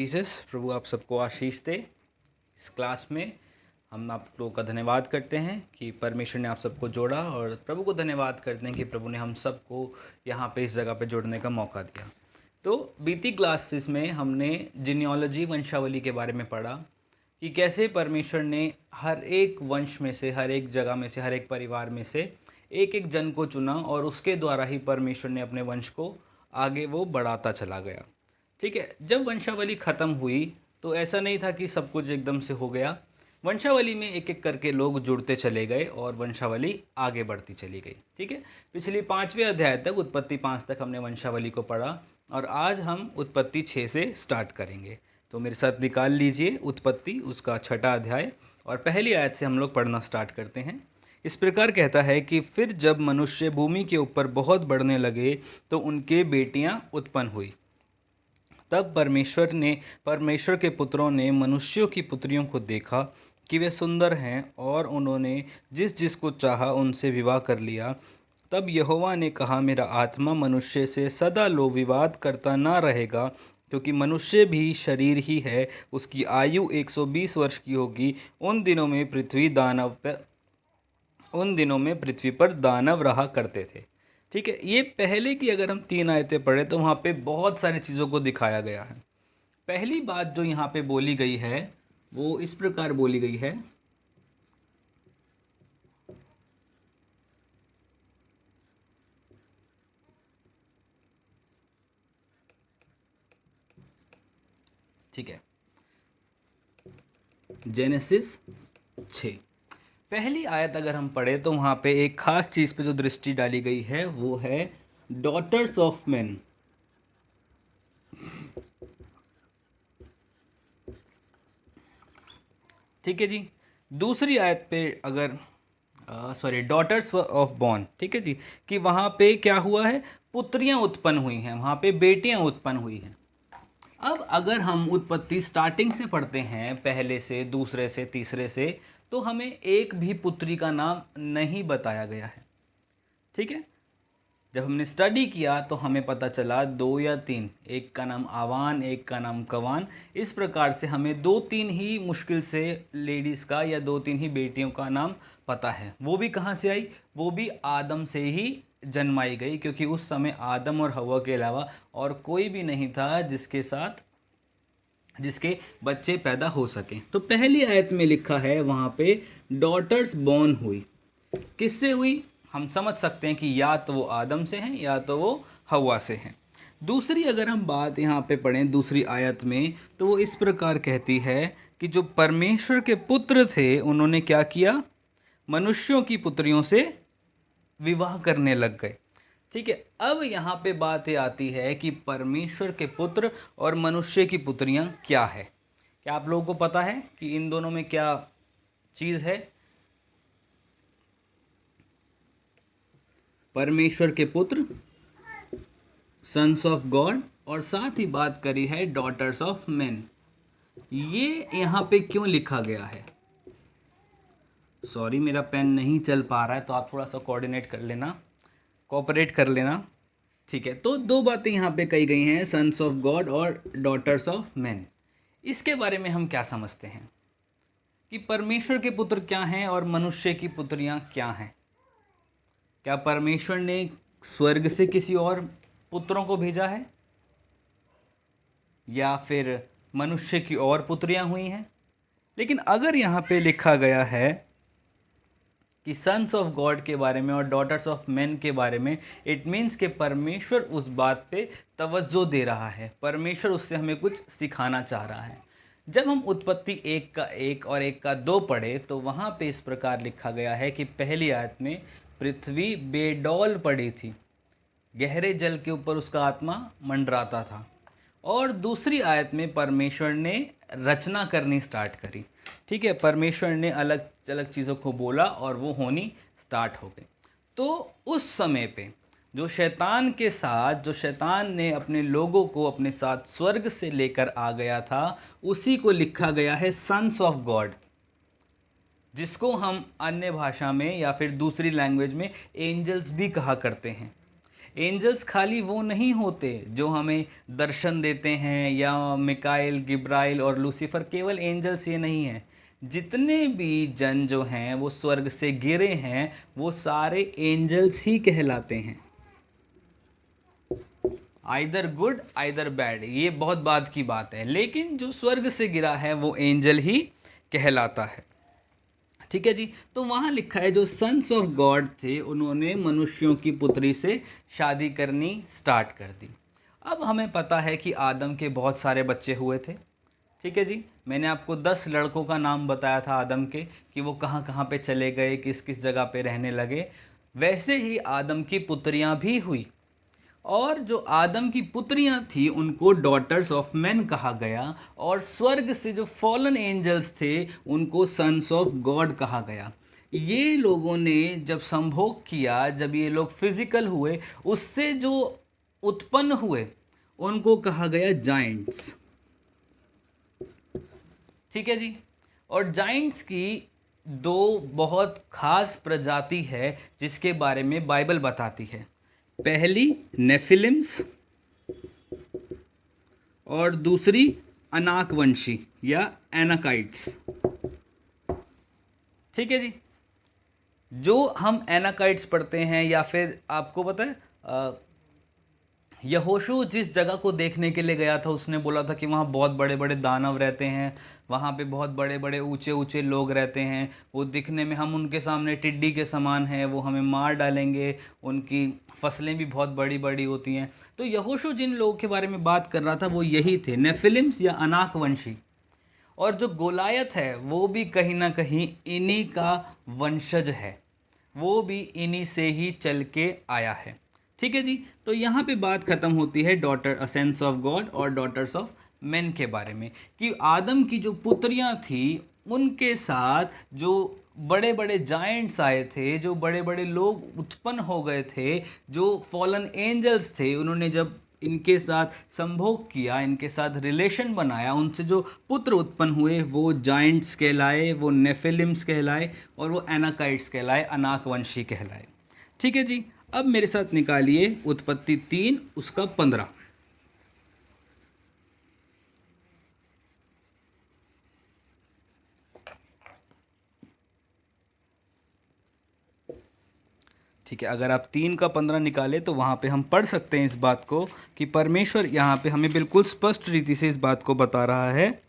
Jesus. प्रभु आप सबको आशीष दे। इस क्लास में हम आप लोगों का धन्यवाद करते हैं कि परमेश्वर ने आप सबको जोड़ा, और प्रभु को धन्यवाद करते हैं कि प्रभु ने हम सबको यहाँ पे इस जगह पे जुड़ने का मौका दिया। तो बीती क्लासेस में हमने जीनियोलॉजी, वंशावली के बारे में पढ़ा कि कैसे परमेश्वर ने हर एक वंश में से, हर एक जगह में से, हर एक परिवार में से एक एक जन को चुना, और उसके द्वारा ही परमेश्वर ने अपने वंश को आगे वो बढ़ाता चला गया। ठीक है। जब वंशावली ख़त्म हुई तो ऐसा नहीं था कि सब कुछ एकदम से हो गया। वंशावली में एक एक करके लोग जुड़ते चले गए और वंशावली आगे बढ़ती चली गई। ठीक है। पिछली 5वें अध्याय तक, उत्पत्ति 5 तक हमने वंशावली को पढ़ा, और आज हम उत्पत्ति 6 से स्टार्ट करेंगे। तो मेरे साथ निकाल लीजिए उत्पत्ति उसका 6ठा अध्याय, और पहली आयत से हम लोग पढ़ना स्टार्ट करते हैं। इस प्रकार कहता है कि फिर जब मनुष्य भूमि के ऊपर बहुत बढ़ने लगे तो उनके बेटियां उत्पन्न हुई। तब परमेश्वर के पुत्रों ने मनुष्यों की पुत्रियों को देखा कि वे सुंदर हैं, और उन्होंने जिस जिसको चाहा उनसे विवाह कर लिया। तब यहोवा ने कहा, मेरा आत्मा मनुष्य से सदा लो विवाद करता ना रहेगा, क्योंकि मनुष्य भी शरीर ही है, उसकी आयु 120 वर्ष की होगी। उन दिनों में पृथ्वी पर दानव रहा करते थे। ठीक है। ये पहले की अगर हम 3 आयतें पढ़े तो वहाँ पे बहुत सारी चीज़ों को दिखाया गया है। पहली बात जो यहाँ पे बोली गई है वो इस प्रकार बोली गई है, ठीक है, जेनेसिस 6 पहली आयत अगर हम पढ़े तो वहाँ पे एक खास चीज़ पे जो दृष्टि डाली गई है वो है डॉटर्स ऑफ मैन। ठीक है जी। दूसरी आयत पे अगर डॉटर्स ऑफ बॉर्न, ठीक है जी, कि वहाँ पे क्या हुआ है, पुत्रियाँ उत्पन्न हुई हैं, वहाँ पे बेटियाँ उत्पन्न हुई हैं। अब अगर हम उत्पत्ति स्टार्टिंग से पढ़ते हैं, पहले से, दूसरे से, तीसरे से, तो हमें एक भी पुत्री का नाम नहीं बताया गया है। ठीक है। जब हमने स्टडी किया तो हमें पता चला 2 या 3, एक का नाम आवान, एक का नाम कवान। इस प्रकार से हमें 2-3 ही मुश्किल से लेडीज़ का या 2-3 ही बेटियों का नाम पता है। वो भी कहाँ से आई? वो भी आदम से ही जन्माई गई, क्योंकि उस समय आदम और हवा के अलावा और कोई भी नहीं था जिसके बच्चे पैदा हो सके। तो पहली आयत में लिखा है वहाँ पे डॉटर्स बॉर्न हुई। किससे हुई? हम समझ सकते हैं कि या तो वो आदम से हैं या तो वो हवा से हैं। दूसरी अगर हम बात यहाँ पे पढ़ें दूसरी आयत में, तो वो इस प्रकार कहती है कि जो परमेश्वर के पुत्र थे उन्होंने क्या किया? मनुष्यों की पुत्रियों से विवाह करने लग गए। ठीक है। अब यहाँ पे बात ये आती है कि परमेश्वर के पुत्र और मनुष्य की पुत्रियाँ क्या है। क्या आप लोगों को पता है कि इन दोनों में क्या चीज़ है? परमेश्वर के पुत्र, सन्स ऑफ गॉड, और साथ ही बात करी है डॉटर्स ऑफ मैन। ये यहाँ पे क्यों लिखा गया है? सॉरी, मेरा पेन नहीं चल पा रहा है, तो आप थोड़ा सा कोऑपरेट कर लेना। ठीक है। तो 2 बातें यहाँ पे कही गई हैं, सन्स ऑफ गॉड और डॉटर्स ऑफ मैन। इसके बारे में हम क्या समझते हैं कि परमेश्वर के पुत्र क्या हैं और मनुष्य की पुत्रियाँ क्या हैं? क्या परमेश्वर ने स्वर्ग से किसी और पुत्रों को भेजा है, या फिर मनुष्य की और पुत्रियां हुई हैं? लेकिन अगर यहाँ पे लिखा गया है कि सन्स ऑफ गॉड के बारे में और डॉटर्स ऑफ मैन के बारे में, इट मीन्स कि परमेश्वर उस बात पे तवज्जो दे रहा है, परमेश्वर उससे हमें कुछ सिखाना चाह रहा है। जब हम उत्पत्ति 1 का 1 और 1 का 2 पढ़े तो वहाँ पे इस प्रकार लिखा गया है कि पहली आयत में पृथ्वी बेडौल पड़ी थी, गहरे जल के ऊपर उसका आत्मा मंडराता था। और दूसरी आयत में परमेश्वर ने रचना करनी स्टार्ट करी। ठीक है। परमेश्वर ने अलग अलग चीज़ों को बोला और वो होनी स्टार्ट हो गई। तो उस समय पे जो शैतान ने अपने लोगों को अपने साथ स्वर्ग से लेकर आ गया था, उसी को लिखा गया है सन्स ऑफ गॉड, जिसको हम अन्य भाषा में या फिर दूसरी लैंग्वेज में एंजल्स भी कहा करते हैं। एंजल्स खाली वो नहीं होते जो हमें दर्शन देते हैं, या मिकाइल, गिब्राइल और लूसीफर, केवल एंजल्स ये नहीं है। जितने भी जन जो हैं वो स्वर्ग से गिरे हैं वो सारे एंजल्स ही कहलाते हैं। आइदर गुड आइदर बैड, ये बहुत बाद की बात है, लेकिन जो स्वर्ग से गिरा है वो एंजल ही कहलाता है। ठीक है जी। तो वहाँ लिखा है जो सन्स ऑफ गॉड थे उन्होंने मनुष्यों की पुत्री से शादी करनी स्टार्ट कर दी। अब हमें पता है कि आदम के बहुत सारे बच्चे हुए थे। ठीक है जी। मैंने आपको 10 लड़कों का नाम बताया था आदम के, कि वो कहाँ कहाँ पे चले गए, किस किस जगह पे रहने लगे। वैसे ही आदम की पुत्रियां भी हुई, और जो आदम की पुत्रियां थी उनको डॉटर्स ऑफ मैन कहा गया, और स्वर्ग से जो फॉलन एंजल्स थे उनको सन्स ऑफ गॉड कहा गया। ये लोगों ने जब संभोग किया, जब ये लोग फिजिकल हुए, उससे जो उत्पन्न हुए उनको कहा गया जाइंट्स। ठीक है जी। और जाइंट्स की दो बहुत खास प्रजाति है जिसके बारे में बाइबल बताती है। पहली नेफिलिम्स और दूसरी अनाकवंशी या एनाकाइट्स। ठीक है जी। जो हम एनाकाइट्स पढ़ते हैं, या फिर आपको पता है यहोशू जिस जगह को देखने के लिए गया था उसने बोला था कि वहाँ बहुत बड़े बड़े दानव रहते हैं, वहाँ पे बहुत बड़े बड़े ऊंचे ऊंचे लोग रहते हैं, वो दिखने में हम उनके सामने टिड्डी के समान हैं, वो हमें मार डालेंगे, उनकी फसलें भी बहुत बड़ी बड़ी होती हैं। तो यहोशू जिन लोगों के बारे में बात कर रहा था वो यही थे, नेफिलिम्स या अनाकवंशी। और जो गोलायत है वो भी कहीं ना कहीं इन्हीं का वंशज है, वो भी इन्हीं से ही चल के आया है। ठीक है जी। तो यहाँ पे बात खत्म होती है डॉटर सेंस ऑफ गॉड और डॉटर्स ऑफ मेन के बारे में, कि आदम की जो पुत्रियां थी उनके साथ जो बड़े बड़े जायंट्स आए थे, जो बड़े बड़े लोग उत्पन्न हो गए थे, जो फॉलन एंजल्स थे, उन्होंने जब इनके साथ संभोग किया, इनके साथ रिलेशन बनाया, उनसे जो पुत्र उत्पन्न हुए वो जायंट्स कहलाए, वो नेफिलिम्स कहलाए, और वो एनाकाइट्स कहलाए, अनाकवंशी कहलाए। ठीक है जी। अब मेरे साथ निकालिए उत्पत्ति 3 उसका 15। ठीक है। अगर आप 3 का 15 निकाले तो वहाँ पे हम पढ़ सकते हैं इस बात को कि परमेश्वर यहाँ पे हमें बिल्कुल स्पष्ट रीति से इस बात को बता रहा है,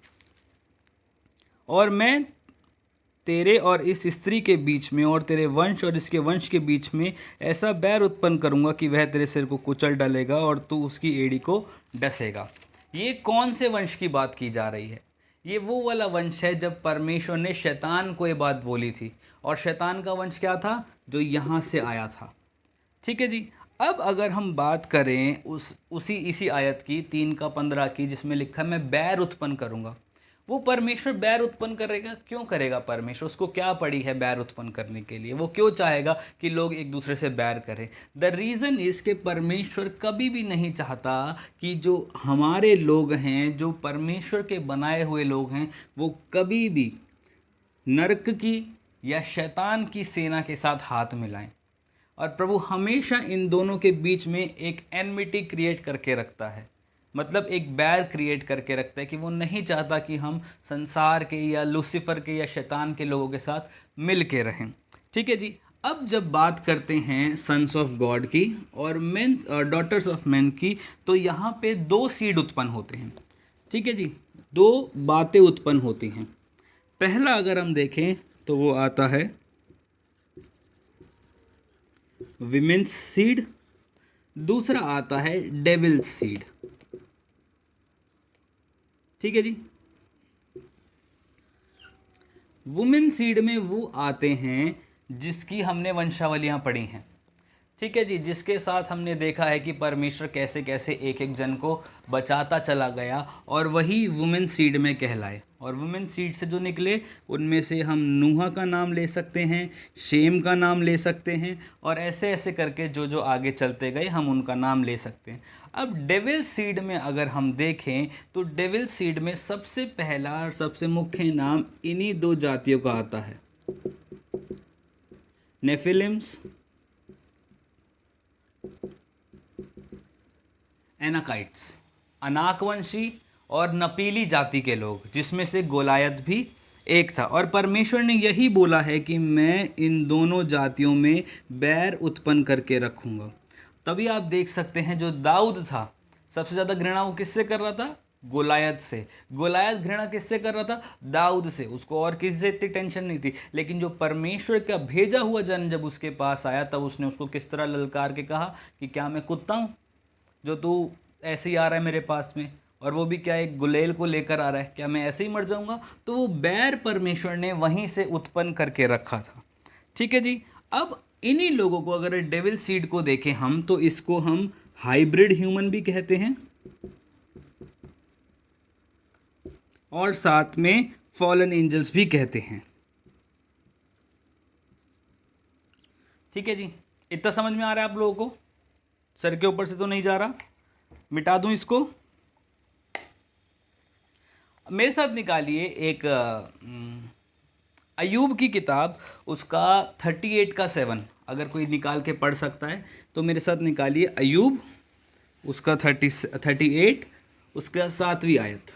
और मैं तेरे और इस स्त्री के बीच में और तेरे वंश और इसके वंश के बीच में ऐसा बैर उत्पन्न करूंगा कि वह तेरे सिर को कुचल डालेगा और तू उसकी एड़ी को डसेगा। ये कौन से वंश की बात की जा रही है? ये वो वाला वंश है जब परमेश्वर ने शैतान को ये बात बोली थी, और शैतान का वंश क्या था? जो यहाँ से आया था। ठीक है जी। अब अगर हम बात करें उसी इसी आयत की 3 का 15 की, जिसमें लिखा है मैं बैर उत्पन्न करूंगा, वो परमेश्वर बैर उत्पन्न करेगा। क्यों करेगा परमेश्वर? उसको क्या पड़ी है बैर उत्पन्न करने के लिए? वो क्यों चाहेगा कि लोग एक दूसरे से बैर करें? द रीज़न इज कि परमेश्वर कभी भी नहीं चाहता कि जो हमारे लोग हैं, जो परमेश्वर के बनाए हुए लोग हैं, वो कभी भी नरक की या शैतान की सेना के साथ हाथ मिलाएं। और प्रभु हमेशा इन दोनों के बीच में एक एनमिटी क्रिएट करके रखता है, मतलब एक बैर क्रिएट करके रखता है, कि वो नहीं चाहता कि हम संसार के या लूसीफर के या शैतान के लोगों के साथ मिल के रहें। ठीक है जी। अब जब बात करते हैं सन्स ऑफ गॉड की और मेन और डॉटर्स ऑफ मैन की, तो यहाँ पे 2 सीड उत्पन्न होते हैं। ठीक है जी। 2 बातें उत्पन्न होती हैं। पहला अगर हम देखें तो वो आता है विमेन्स सीड, दूसरा आता है डेविल्स सीड। ठीक है जी। वुमेन सीड में वो आते हैं जिसकी हमने वंशावलियां पढ़ी हैं। ठीक है जी। जिसके साथ हमने देखा है कि परमेश्वर कैसे कैसे एक एक जन को बचाता चला गया, और वही वुमेन सीड में कहलाए। और वुमेन सीड से जो निकले उनमें से हम नूहा का नाम ले सकते हैं, शेम का नाम ले सकते हैं, और ऐसे ऐसे करके जो जो आगे चलते गए हम उनका नाम ले सकते हैं। अब डेविल सीड में अगर हम देखें तो डेविल सीड में सबसे पहला और सबसे मुख्य नाम इन्हीं 2 जातियों का आता है, नेफिलिम्स एनाकाइट्स, अनाकवंशी और नपीली जाति के लोग, जिसमें से गोलायत भी एक था। और परमेश्वर ने यही बोला है कि मैं इन दोनों जातियों में बैर उत्पन्न करके रखूँगा। तभी आप देख सकते हैं जो दाऊद था, सबसे ज़्यादा घृणा वो किससे कर रहा था? गोलायत से। गोलायत घृणा किससे कर रहा था? दाऊद से। उसको और किसी से इतनी टेंशन नहीं थी, लेकिन जो परमेश्वर का भेजा हुआ जन जब उसके पास आया, तब उसने उसको किस तरह ललकार के कहा कि क्या मैं कुत्ता हूँ जो तू ऐसे ही आ रहा है मेरे पास में, और वो भी क्या एक गुलेल को लेकर आ रहा है, क्या मैं ऐसे ही मर जाऊंगा? तो वो बैर परमेश्वर ने वहीं से उत्पन्न करके रखा था। ठीक है जी। अब इन्हीं लोगों को अगर डेविल सीड को देखें हम, तो इसको हम हाइब्रिड ह्यूमन भी कहते हैं और साथ में फॉलन एंजल्स भी कहते हैं। ठीक है जी, इतना समझ में आ रहा है आप लोगों को? सर के ऊपर से तो नहीं जा रहा? मिटा दूं इसको? मेरे साथ निकालिए एक अयूब की किताब, उसका 38 का 7, अगर कोई निकाल के पढ़ सकता है तो मेरे साथ निकालिए अयूब, उसका 38, उसका 7वीं आयत।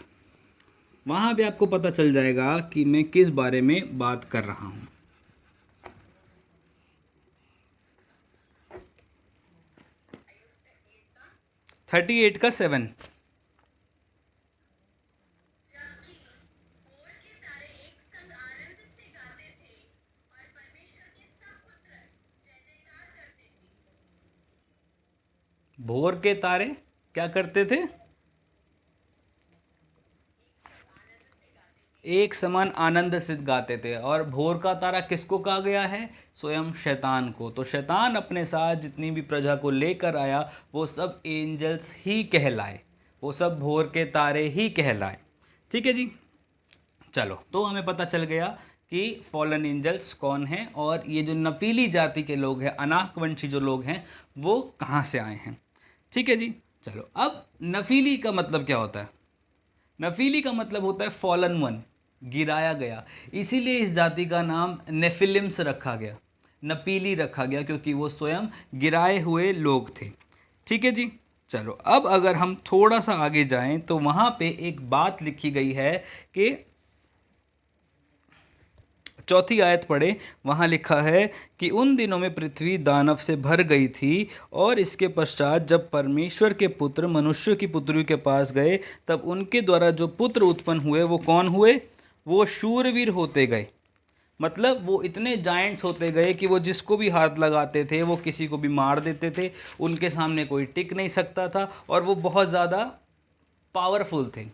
वहाँ पे आपको पता चल जाएगा कि मैं किस बारे में बात कर रहा हूँ। थर्टी एट का 7। भोर के तारे क्या करते थे? एक समान आनंद से गाते थे। और भोर का तारा किसको कहा गया है? स्वयं शैतान को। तो शैतान अपने साथ जितनी भी प्रजा को लेकर आया, वो सब एंजल्स ही कहलाए, वो सब भोर के तारे ही कहलाए। ठीक है जी। चलो, तो हमें पता चल गया कि फॉलन एंजल्स कौन हैं, और ये जो नपीली जाति के लोग हैं, अनाकवंशी जो लोग हैं, वो कहाँ से आए हैं। ठीक है जी। चलो, अब नफीली का मतलब क्या होता है? नफीली का मतलब होता है फॉलन वन, गिराया गया। इसीलिए इस जाति का नाम नेफिलिम्स रखा गया, नपीली रखा गया, क्योंकि वो स्वयं गिराए हुए लोग थे। ठीक है जी। चलो, अब अगर हम थोड़ा सा आगे जाएं तो वहाँ पे एक बात लिखी गई है कि 4वीं आयत पढ़े। वहाँ लिखा है कि उन दिनों में पृथ्वी दानव से भर गई थी, और इसके पश्चात जब परमेश्वर के पुत्र मनुष्य की पुत्रियों के पास गए, तब उनके द्वारा जो पुत्र उत्पन्न हुए वो कौन हुए? वो शूरवीर होते गए। मतलब वो इतने जायंट्स होते गए कि वो जिसको भी हाथ लगाते थे वो किसी को भी मार देते थे, उनके सामने कोई टिक नहीं सकता था, और वो बहुत ज़्यादा पावरफुल थे।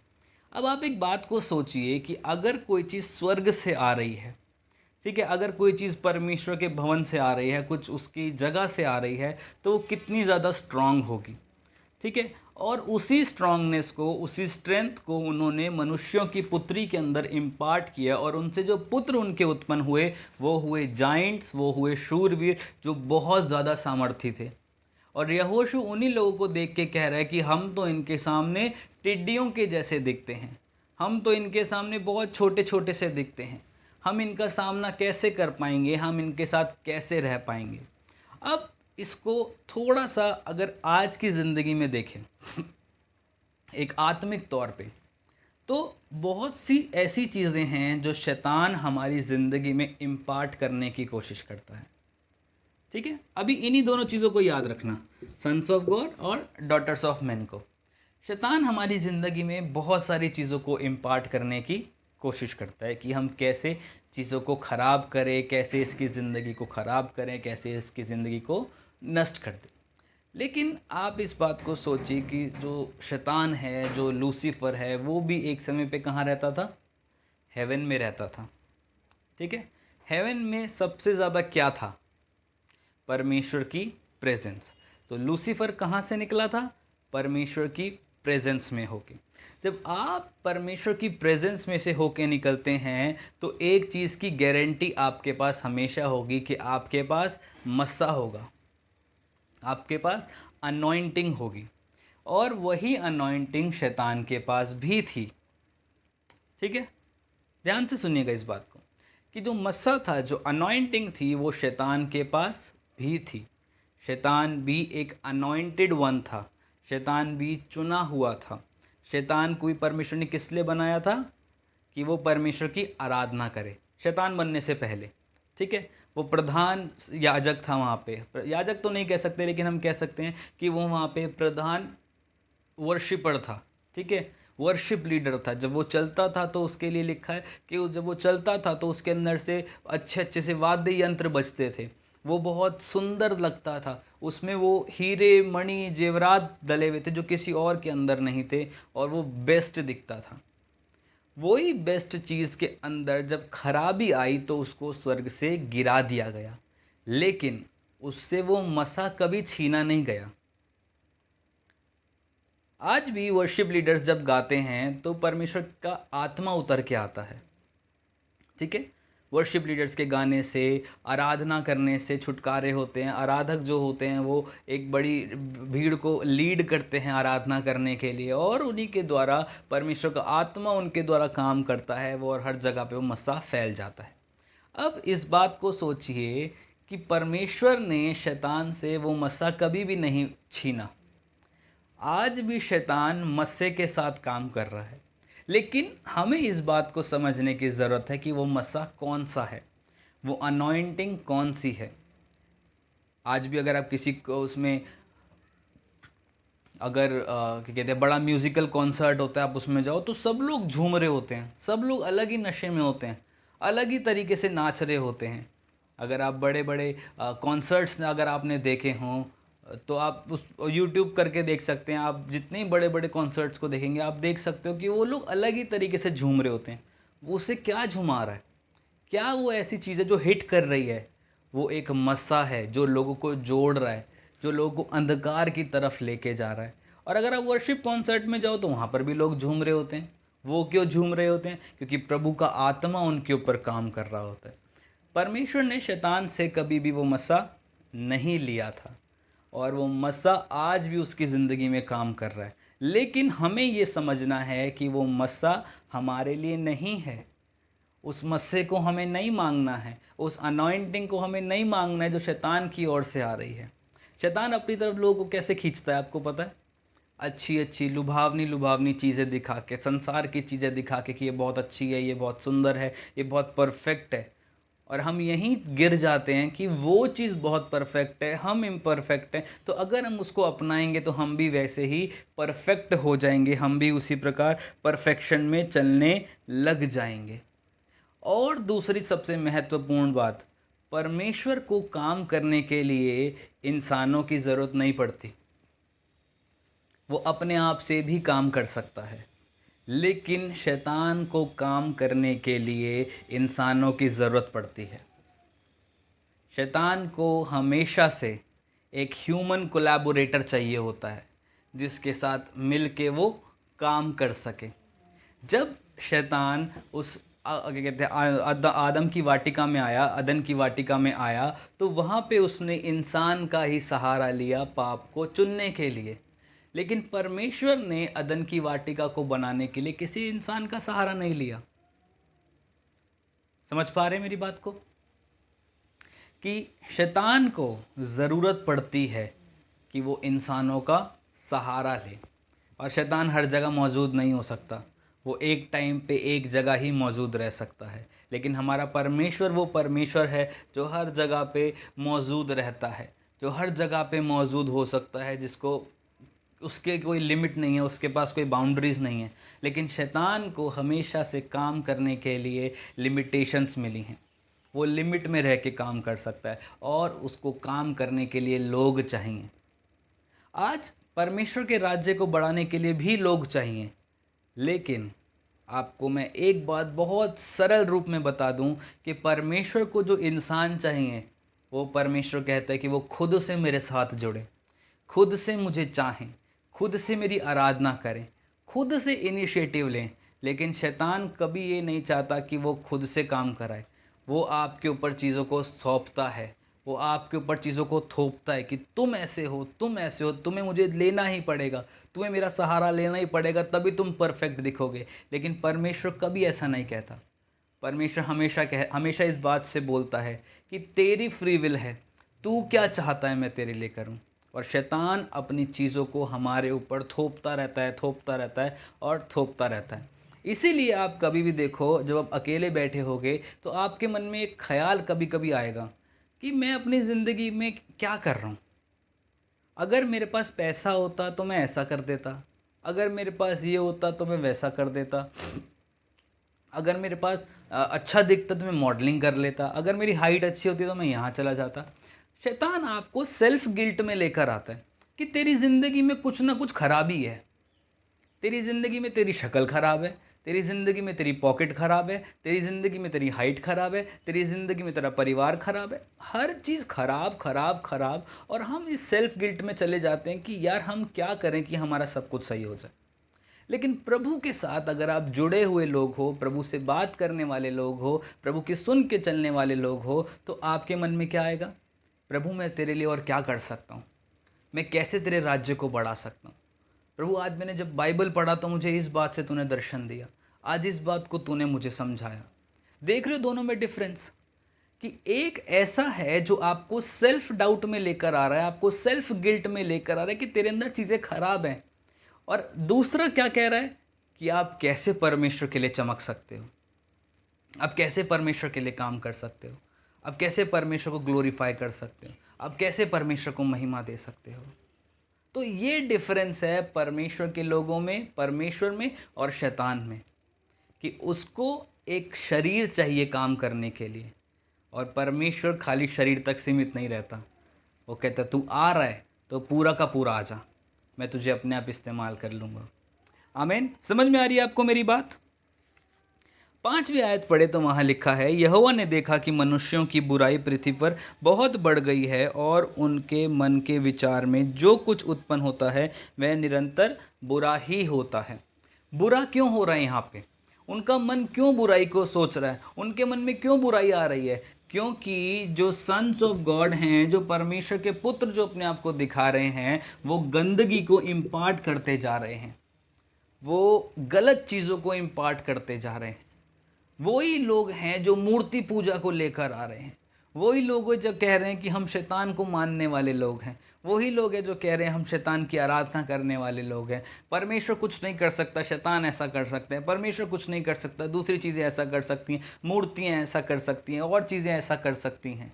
अब आप एक बात को सोचिए कि अगर कोई चीज़ स्वर्ग से आ रही है, ठीक है, अगर कोई चीज़ परमेश्वर के भवन से आ रही है, कुछ उसकी जगह से आ रही है, तो वो कितनी ज़्यादा स्ट्रांग होगी। ठीक है। और उसी स्ट्रांगनेस को, उसी स्ट्रेंथ को उन्होंने मनुष्यों की पुत्री के अंदर इम्पार्ट किया, और उनसे जो पुत्र उनके उत्पन्न हुए वो हुए जाइंट्स, वो हुए शूरवीर जो बहुत ज़्यादा सामर्थी थे। और यहोशू उन्हीं लोगों को देख के कह रहा है कि हम तो इनके सामने टिड्डियों के जैसे दिखते हैं, हम तो इनके सामने बहुत छोटे छोटे से दिखते हैं, हम इनका सामना कैसे कर पाएंगे, हम इनके साथ कैसे रह पाएंगे। अब इसको थोड़ा सा अगर आज की ज़िंदगी में देखें एक आत्मिक तौर पे, तो बहुत सी ऐसी चीज़ें हैं जो शैतान हमारी ज़िंदगी में इम्पार्ट करने की कोशिश करता है। ठीक है। अभी इन्हीं दोनों चीज़ों को याद रखना, सन्स ऑफ गॉड और डॉटर्स ऑफ मैन को। शैतान हमारी ज़िंदगी में बहुत सारी चीज़ों को इम्पार्ट करने की कोशिश करता है कि हम कैसे चीज़ों को ख़राब करें, कैसे इसकी ज़िंदगी को ख़राब करें, कैसे इसकी ज़िंदगी को नष्ट कर दें। लेकिन आप इस बात को सोचिए कि जो शैतान है, जो लूसीफर है, वो भी एक समय पे कहाँ रहता था? हेवन में रहता था। ठीक है। हेवन में सबसे ज़्यादा क्या था? परमेश्वर की प्रेजेंस। तो लूसीफर कहाँ से निकला था? परमेश्वर की प्रेजेंस में होके। जब आप परमेश्वर की प्रेजेंस में से होके निकलते हैं, तो एक चीज़ की गारंटी आपके पास हमेशा होगी कि आपके पास मस्सा होगा, आपके पास अनॉइंटिंग होगी। और वही अनॉइंटिंग शैतान के पास भी थी। ठीक है। ध्यान से सुनिएगा इस बात को, कि जो मस्सा था, जो अनॉइंटिंग थी, वो शैतान के पास भी थी। शैतान भी एक अनॉइंटेड वन था, शैतान भी चुना हुआ था। शैतान को भी परमेश्वर ने किस लिए बनाया था? कि वो परमेश्वर की आराधना करे, शैतान बनने से पहले। ठीक है, वो प्रधान याजक था वहाँ पे, याजक तो नहीं कह सकते, लेकिन हम कह सकते हैं कि वो वहाँ पे प्रधान वर्शिपर था। ठीक है, वर्शिप लीडर था। जब वो चलता था तो उसके लिए लिखा है कि जब वो चलता था तो उसके अंदर से अच्छे अच्छे से वाद्य यंत्र बजते थे, वो बहुत सुंदर लगता था। उसमें वो हीरे मणि जेवरात डले हुए थे जो किसी और के अंदर नहीं थे, और वो बेस्ट दिखता था। वही बेस्ट चीज़ के अंदर जब खराबी आई तो उसको स्वर्ग से गिरा दिया गया, लेकिन उससे वो मसा कभी छीना नहीं गया। आज भी वर्शिप लीडर्स जब गाते हैं तो परमेश्वर का आत्मा उतर के आता है। ठीक है, वर्शिप लीडर्स के गाने से, आराधना करने से छुटकारे होते हैं। आराधक जो होते हैं वो एक बड़ी भीड़ को लीड करते हैं आराधना करने के लिए, और उन्हीं के द्वारा परमेश्वर का आत्मा उनके द्वारा काम करता है वो, और हर जगह पे वो मस्सा फैल जाता है। अब इस बात को सोचिए कि परमेश्वर ने शैतान से वो मस्सा कभी भी नहीं छीना। आज भी शैतान मस्से के साथ काम कर रहा है, लेकिन हमें इस बात को समझने की ज़रूरत है कि वो मस्सा कौन सा है, वो अनॉइंटिंग कौन सी है। आज भी अगर आप किसी को उसमें, अगर क्या कहते हैं, बड़ा म्यूज़िकल कॉन्सर्ट होता है, आप उसमें जाओ तो सब लोग झूम रहे होते हैं, सब लोग अलग ही नशे में होते हैं, अलग ही तरीके से नाच रहे होते हैं। अगर आप बड़े बड़े कॉन्सर्ट्स अगर आपने देखे हों तो आप उस यूट्यूब करके देख सकते हैं। आप जितने बड़े बड़े कॉन्सर्ट्स को देखेंगे आप देख सकते हो कि वो लोग अलग ही तरीके से झूम रहे होते हैं। वो उसे क्या झुमा रहा है, क्या वो ऐसी चीज़ है जो हिट कर रही है? वो एक मस्सा है जो लोगों को जोड़ रहा है, जो लोगों को अंधकार की तरफ लेके जा रहा है। और अगर आप वर्शिप कॉन्सर्ट में जाओ तो वहाँ पर भी लोग झूम रहे होते हैं। वो क्यों झूम रहे होते हैं? क्योंकि प्रभु का आत्मा उनके ऊपर काम कर रहा होता है। परमेश्वर ने शैतान से कभी भी वो मस्सा नहीं लिया था, और वो मस्सा आज भी उसकी ज़िंदगी में काम कर रहा है। लेकिन हमें ये समझना है कि वो मस्सा हमारे लिए नहीं है। उस मस्से को हमें नहीं मांगना है, उस अनॉइंटिंग को हमें नहीं मांगना है जो शैतान की ओर से आ रही है। शैतान अपनी तरफ लोगों को कैसे खींचता है आपको पता है? अच्छी अच्छी लुभावनी लुभावनी चीज़ें दिखा के, संसार की चीज़ें दिखा के कि ये बहुत अच्छी है, ये बहुत सुंदर है, ये बहुत परफेक्ट है। और हम यहीं गिर जाते हैं कि वो चीज़ बहुत परफेक्ट है, हम इम्परफेक्ट हैं, तो अगर हम उसको अपनाएंगे तो हम भी वैसे ही परफेक्ट हो जाएंगे, हम भी उसी प्रकार परफेक्शन में चलने लग जाएंगे। और दूसरी सबसे महत्वपूर्ण बात, परमेश्वर को काम करने के लिए इंसानों की ज़रूरत नहीं पड़ती। वो अपने आप से भी काम कर सकता है, लेकिन शैतान को काम करने के लिए इंसानों की ज़रूरत पड़ती है। शैतान को हमेशा से एक ह्यूमन कोलैबोरेटर चाहिए होता है, जिसके साथ मिल के वो काम कर सके। जब शैतान उस क्या कहते हैं आदम की वाटिका में आया, अदन की वाटिका में आया, तो वहाँ पे उसने इंसान का ही सहारा लिया पाप को चुनने के लिए। लेकिन परमेश्वर ने अदन की वाटिका को बनाने के लिए किसी इंसान का सहारा नहीं लिया। समझ पा रहे हैं मेरी बात को? कि शैतान को ज़रूरत पड़ती है कि वो इंसानों का सहारा ले, और शैतान हर जगह मौजूद नहीं हो सकता। वो एक टाइम पे एक जगह ही मौजूद रह सकता है, लेकिन हमारा परमेश्वर वो परमेश्वर है जो हर जगह पे मौजूद रहता है, जो हर जगह पे मौजूद हो सकता है, जिसको उसके कोई लिमिट नहीं है, उसके पास कोई बाउंड्रीज़ नहीं है। लेकिन शैतान को हमेशा से काम करने के लिए लिमिटेशंस मिली हैं। वो लिमिट में रह के काम कर सकता है, और उसको काम करने के लिए लोग चाहिए। आज परमेश्वर के राज्य को बढ़ाने के लिए भी लोग चाहिए, लेकिन आपको मैं एक बात बहुत सरल रूप में बता दूं कि परमेश्वर को जो इंसान चाहिए, वो परमेश्वर कहता है कि वो खुद से मेरे साथ जुड़े, खुद से मुझे चाहें, खुद से मेरी आराधना करें, खुद से इनिशिएटिव लें। लेकिन शैतान कभी ये नहीं चाहता कि वो खुद से काम कराए। वो आपके ऊपर चीज़ों को सौंपता है, वो आपके ऊपर चीज़ों को थोपता है कि तुम ऐसे हो, तुम ऐसे हो, तुम्हें मुझे लेना ही पड़ेगा, तुम्हें मेरा सहारा लेना ही पड़ेगा, तभी तुम परफेक्ट दिखोगे। लेकिन परमेश्वर कभी ऐसा नहीं कहता। परमेश्वर हमेशा इस बात से बोलता है कि तेरी फ्री विल है, तू क्या चाहता है मैं तेरे लिए करूं। और शैतान अपनी चीज़ों को हमारे ऊपर थोपता रहता है, थोपता रहता है और थोपता रहता है। इसीलिए आप कभी भी देखो, जब आप अकेले बैठे होगे तो आपके मन में एक ख्याल कभी कभी आएगा कि मैं अपनी ज़िंदगी में क्या कर रहा हूँ। अगर मेरे पास पैसा होता तो मैं ऐसा कर देता, अगर मेरे पास ये होता तो मैं वैसा कर देता, अगर मेरे पास अच्छा दिखता तो मैं मॉडलिंग कर लेता, अगर मेरी हाइट अच्छी होती तो मैं यहाँ चला जाता। शैतान आपको सेल्फ गिल्ट में लेकर आता है कि तेरी ज़िंदगी में कुछ ना कुछ खराबी है। तेरी ज़िंदगी में तेरी शक्ल ख़राब है, तेरी ज़िंदगी में तेरी पॉकेट ख़राब है, तेरी ज़िंदगी में तेरी हाइट ख़राब है, तेरी ज़िंदगी में तेरा परिवार ख़राब है। हर चीज़ ख़राब ख़राब ख़राब, और हम इस सेल्फ गिल्ट में चले जाते हैं कि यार हम क्या करें कि हमारा सब कुछ सही हो जाए। लेकिन प्रभु के साथ अगर आप जुड़े हुए लोग हो, प्रभु से बात करने वाले लोग हो, प्रभु की सुन के चलने वाले लोग हो, तो आपके मन में क्या आएगा? प्रभु मैं तेरे लिए और क्या कर सकता हूँ, मैं कैसे तेरे राज्य को बढ़ा सकता हूँ। प्रभु आज मैंने जब बाइबल पढ़ा तो मुझे इस बात से तूने दर्शन दिया, आज इस बात को तूने मुझे समझाया। देख रहे हो दोनों में डिफरेंस, कि एक ऐसा है जो आपको सेल्फ डाउट में लेकर आ रहा है, आपको सेल्फ गिल्ट में लेकर आ रहा है कि तेरे अंदर चीज़ें खराब हैं, और दूसरा क्या कह रहा है कि आप कैसे परमेश्वर के लिए चमक सकते हो, आप कैसे परमेश्वर के लिए काम कर सकते हो, आप कैसे परमेश्वर को ग्लोरीफाई कर सकते हो, आप कैसे परमेश्वर को महिमा दे सकते हो। तो ये डिफरेंस है परमेश्वर के लोगों में, परमेश्वर में और शैतान में, कि उसको एक शरीर चाहिए काम करने के लिए, और परमेश्वर खाली शरीर तक सीमित नहीं रहता। वो कहता तू आ रहा है तो पूरा का पूरा आ जा, मैं तुझे अपने आप इस्तेमाल कर लूँगा। आमीन। समझ में आ रही है आपको मेरी बात? 5वीं आयत पढ़े तो वहाँ लिखा है, यहोवा ने देखा कि मनुष्यों की बुराई पृथ्वी पर बहुत बढ़ गई है, और उनके मन के विचार में जो कुछ उत्पन्न होता है वह निरंतर बुरा ही होता है। बुरा क्यों हो रहा है यहाँ पे? उनका मन क्यों बुराई को सोच रहा है? उनके मन में क्यों बुराई आ रही है? क्योंकि जो सन्स ऑफ गॉड हैं, जो परमेश्वर के पुत्र जो अपने आप को दिखा रहे हैं, वो गंदगी को इम्पार्ट करते जा रहे हैं, वो गलत चीज़ों को इम्पार्ट करते जा रहे हैं। वही लोग हैं जो मूर्ति पूजा को लेकर आ रहे हैं, वही लोग हैं जो कह रहे हैं कि हम शैतान को मानने वाले लोग हैं, वही लोग हैं जो कह रहे हैं हम शैतान की आराधना करने वाले लोग हैं। परमेश्वर कुछ नहीं कर सकता, शैतान ऐसा कर सकते हैं। परमेश्वर कुछ नहीं कर सकता, दूसरी चीज़ें ऐसा कर सकती हैं, मूर्तियाँ ऐसा कर सकती हैं, और चीज़ें ऐसा कर सकती हैं।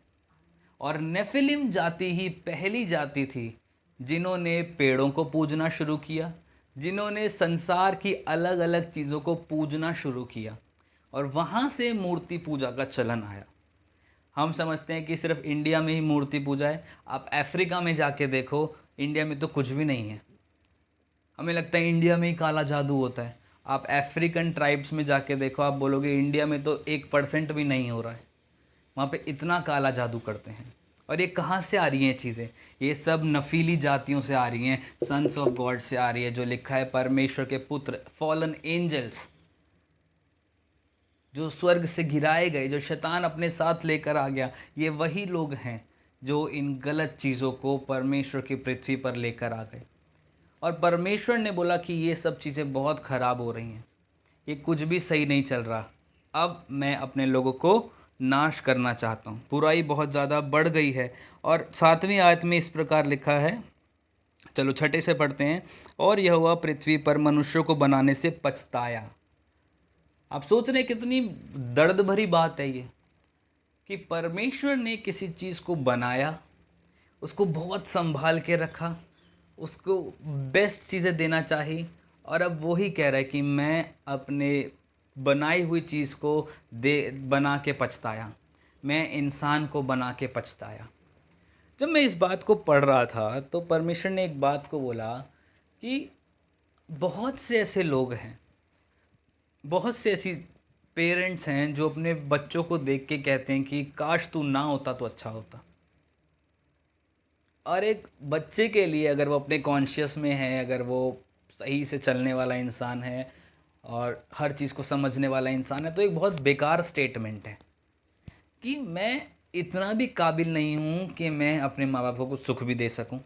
और नेफिलिम जाति ही पहली जाति थी जिन्होंने पेड़ों को पूजना शुरू किया, जिन्होंने संसार की अलग अलग चीज़ों को पूजना शुरू किया, और वहाँ से मूर्ति पूजा का चलन आया। हम समझते हैं कि सिर्फ इंडिया में ही मूर्ति पूजा है। आप अफ्रीका में जाके देखो, इंडिया में तो कुछ भी नहीं है। हमें लगता है इंडिया में ही काला जादू होता है। आप अफ्रीकन ट्राइब्स में जाके देखो, आप बोलोगे इंडिया में तो 1% भी नहीं हो रहा है। वहाँ पे इतना काला जादू करते हैं। और ये कहाँ से आ रही हैं चीज़ें? ये सब नफीली जातियों से आ रही हैं, सन्स ऑफ गॉड से आ रही है, जो लिखा है परमेश्वर के पुत्र, फॉलन एंजल्स, जो स्वर्ग से गिराए गए, जो शैतान अपने साथ लेकर आ गया। ये वही लोग हैं जो इन गलत चीज़ों को परमेश्वर की पृथ्वी पर लेकर आ गए। और परमेश्वर ने बोला कि ये सब चीज़ें बहुत ख़राब हो रही हैं, ये कुछ भी सही नहीं चल रहा, अब मैं अपने लोगों को नाश करना चाहता हूँ। बुराई बहुत ज़्यादा बढ़ गई है। और 7वीं आयत में इस प्रकार लिखा है, चलो 6 से पढ़ते हैं। और यहोवा पृथ्वी पर मनुष्यों को बनाने से पछताया। आप सोच रहे हैं कितनी दर्द भरी बात है ये, कि परमेश्वर ने किसी चीज़ को बनाया, उसको बहुत संभाल के रखा, उसको बेस्ट चीज़ें देना चाहिए, और अब वो ही कह रहा है कि मैं अपने बनाई हुई चीज़ को दे बना के पछताया, मैं इंसान को बना के पछताया। जब मैं इस बात को पढ़ रहा था तो परमेश्वर ने एक बात को बोला कि बहुत से ऐसे लोग हैं, बहुत से ऐसी पेरेंट्स हैं जो अपने बच्चों को देख के कहते हैं कि काश तू ना होता तो अच्छा होता। और एक बच्चे के लिए, अगर वो अपने कॉन्शियस में है, अगर वो सही से चलने वाला इंसान है और हर चीज़ को समझने वाला इंसान है, तो एक बहुत बेकार स्टेटमेंट है कि मैं इतना भी काबिल नहीं हूँ कि मैं अपने माँ बाप को कुछ सुख भी दे सकूँ,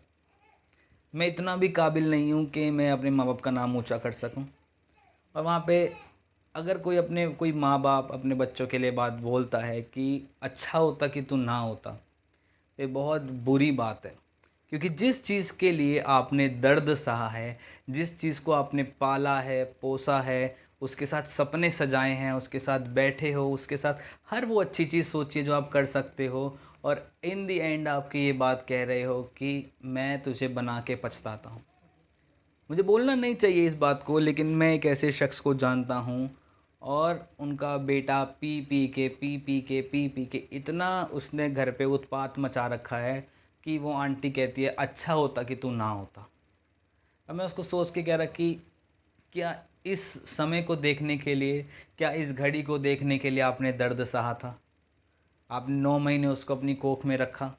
मैं इतना भी काबिल नहीं हूँ कि मैं अपने माँ बाप का नाम ऊँचा कर सकूँ। और वहाँ पे अगर कोई माँ बाप अपने बच्चों के लिए बात बोलता है कि अच्छा होता कि तू ना होता, ये बहुत बुरी बात है। क्योंकि जिस चीज़ के लिए आपने दर्द सहा है, जिस चीज़ को आपने पाला है, पोसा है, उसके साथ सपने सजाए हैं, उसके साथ बैठे हो, उसके साथ हर वो अच्छी चीज़ सोचिए जो आप कर सकते हो, और इन द एंड आपकी ये बात कह रहे हो कि मैं तुझे बना के पछताता हूँ। मुझे बोलना नहीं चाहिए इस बात को, लेकिन मैं एक ऐसे शख्स को जानता हूँ, और उनका बेटा पी पी के इतना उसने घर पे उत्पात मचा रखा है कि वो आंटी कहती है अच्छा होता कि तू ना होता। अब मैं उसको सोच के कह रहा कि क्या इस समय को देखने के लिए, क्या इस घड़ी को देखने के लिए आपने दर्द सहा था? आपने 9 महीने उसको अपनी कोख में रखा,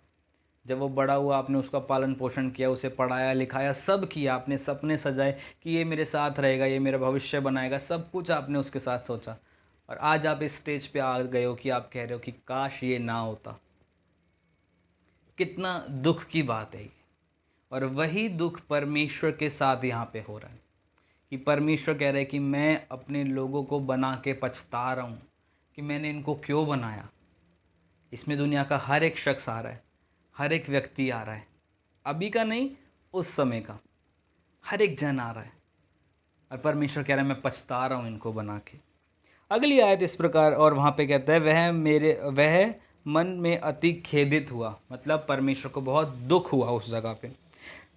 जब वो बड़ा हुआ आपने उसका पालन पोषण किया, उसे पढ़ाया लिखाया, सब किया, आपने सपने सजाए कि ये मेरे साथ रहेगा, ये मेरा भविष्य बनाएगा, सब कुछ आपने उसके साथ सोचा, और आज आप इस स्टेज पे आ गए हो कि आप कह रहे हो कि काश ये ना होता। कितना दुख की बात है ये। और वही दुख परमेश्वर के साथ यहाँ पे हो रहा है कि परमेश्वर कह रहे हैं कि मैं अपने लोगों को बना के पछता रहा हूँ कि मैंने इनको क्यों बनाया। इसमें दुनिया का हर एक शख्स आ रहा है, हर एक व्यक्ति आ रहा है, अभी का नहीं, उस समय का हर एक जन आ रहा है, और परमेश्वर कह रहा है मैं पछता रहा हूँ इनको बना के। अगली आयत इस प्रकार, और वहाँ पे कहता है वह मन में अति खेदित हुआ, मतलब परमेश्वर को बहुत दुख हुआ उस जगह पे।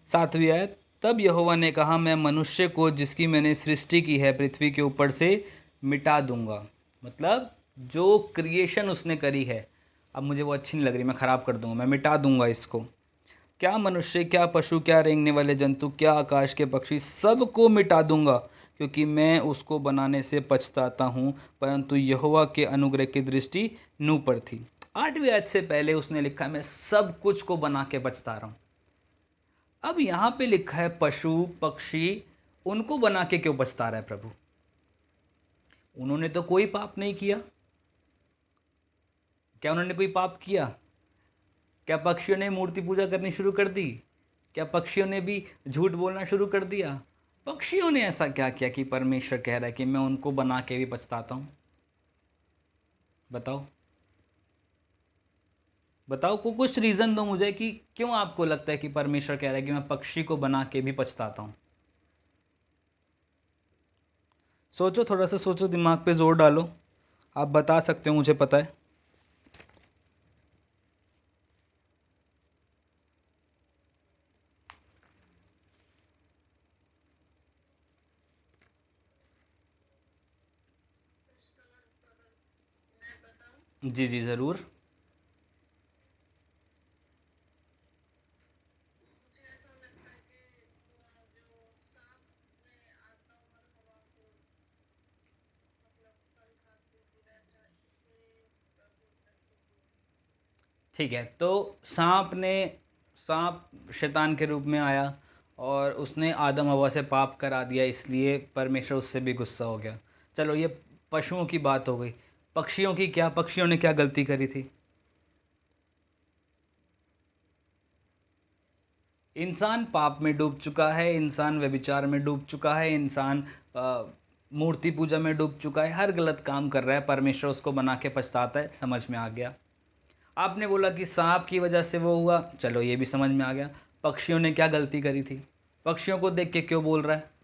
7वीं आयत, तब यहोवा ने कहा मैं मनुष्य को जिसकी मैंने सृष्टि की है पृथ्वी के ऊपर से मिटा दूंगा। मतलब जो क्रिएशन उसने करी है, अब मुझे वो अच्छी नहीं लग रही, मैं ख़राब कर दूंगा, मैं मिटा दूंगा इसको। क्या मनुष्य, क्या पशु, क्या रेंगने वाले जंतु, क्या आकाश के पक्षी, सबको मिटा दूंगा, क्योंकि मैं उसको बनाने से पछताता हूँ, परंतु यहोवा के अनुग्रह की दृष्टि नूह पर थी। 8वीं आयत से पहले उसने लिखा मैं सब कुछ को बना के पछता रहा हूँ। अब यहाँ पे लिखा है पशु पक्षी, उनको बना के क्यों पछता रहा है प्रभु? उन्होंने तो कोई पाप नहीं किया। क्या उन्होंने कोई पाप किया? क्या पक्षियों ने मूर्ति पूजा करनी शुरू कर दी? क्या पक्षियों ने भी झूठ बोलना शुरू कर दिया? पक्षियों ने ऐसा क्या किया कि परमेश्वर कह रहा है कि मैं उनको बना के भी पछताता हूँ? बताओ बताओ, को कुछ रीज़न दो मुझे कि क्यों आपको लगता है कि परमेश्वर कह रहा है कि मैं पक्षी को बना के भी पछताता हूँ। सोचो, थोड़ा सा सोचो, दिमाग पे जोर डालो, आप बता सकते हो, मुझे पता है। जी जी ज़रूर। ठीक है, तो सांप शैतान के रूप में आया, और उसने आदम हवा से पाप करा दिया, इसलिए परमेश्वर उससे भी गुस्सा हो गया। चलो, ये पशुओं की बात हो गई। पक्षियों की क्या, पक्षियों ने क्या गलती करी थी? इंसान पाप में डूब चुका है, इंसान व्यभिचार में डूब चुका है, इंसान मूर्ति पूजा में डूब चुका है, हर गलत काम कर रहा है, परमेश्वर उसको बना के पछताता है। समझ में आ गया। आपने बोला कि सांप की वजह से वो हुआ, चलो ये भी समझ में आ गया। पक्षियों ने क्या गलती करी थी? पक्षियों को देख के क्यों बोल रहा है?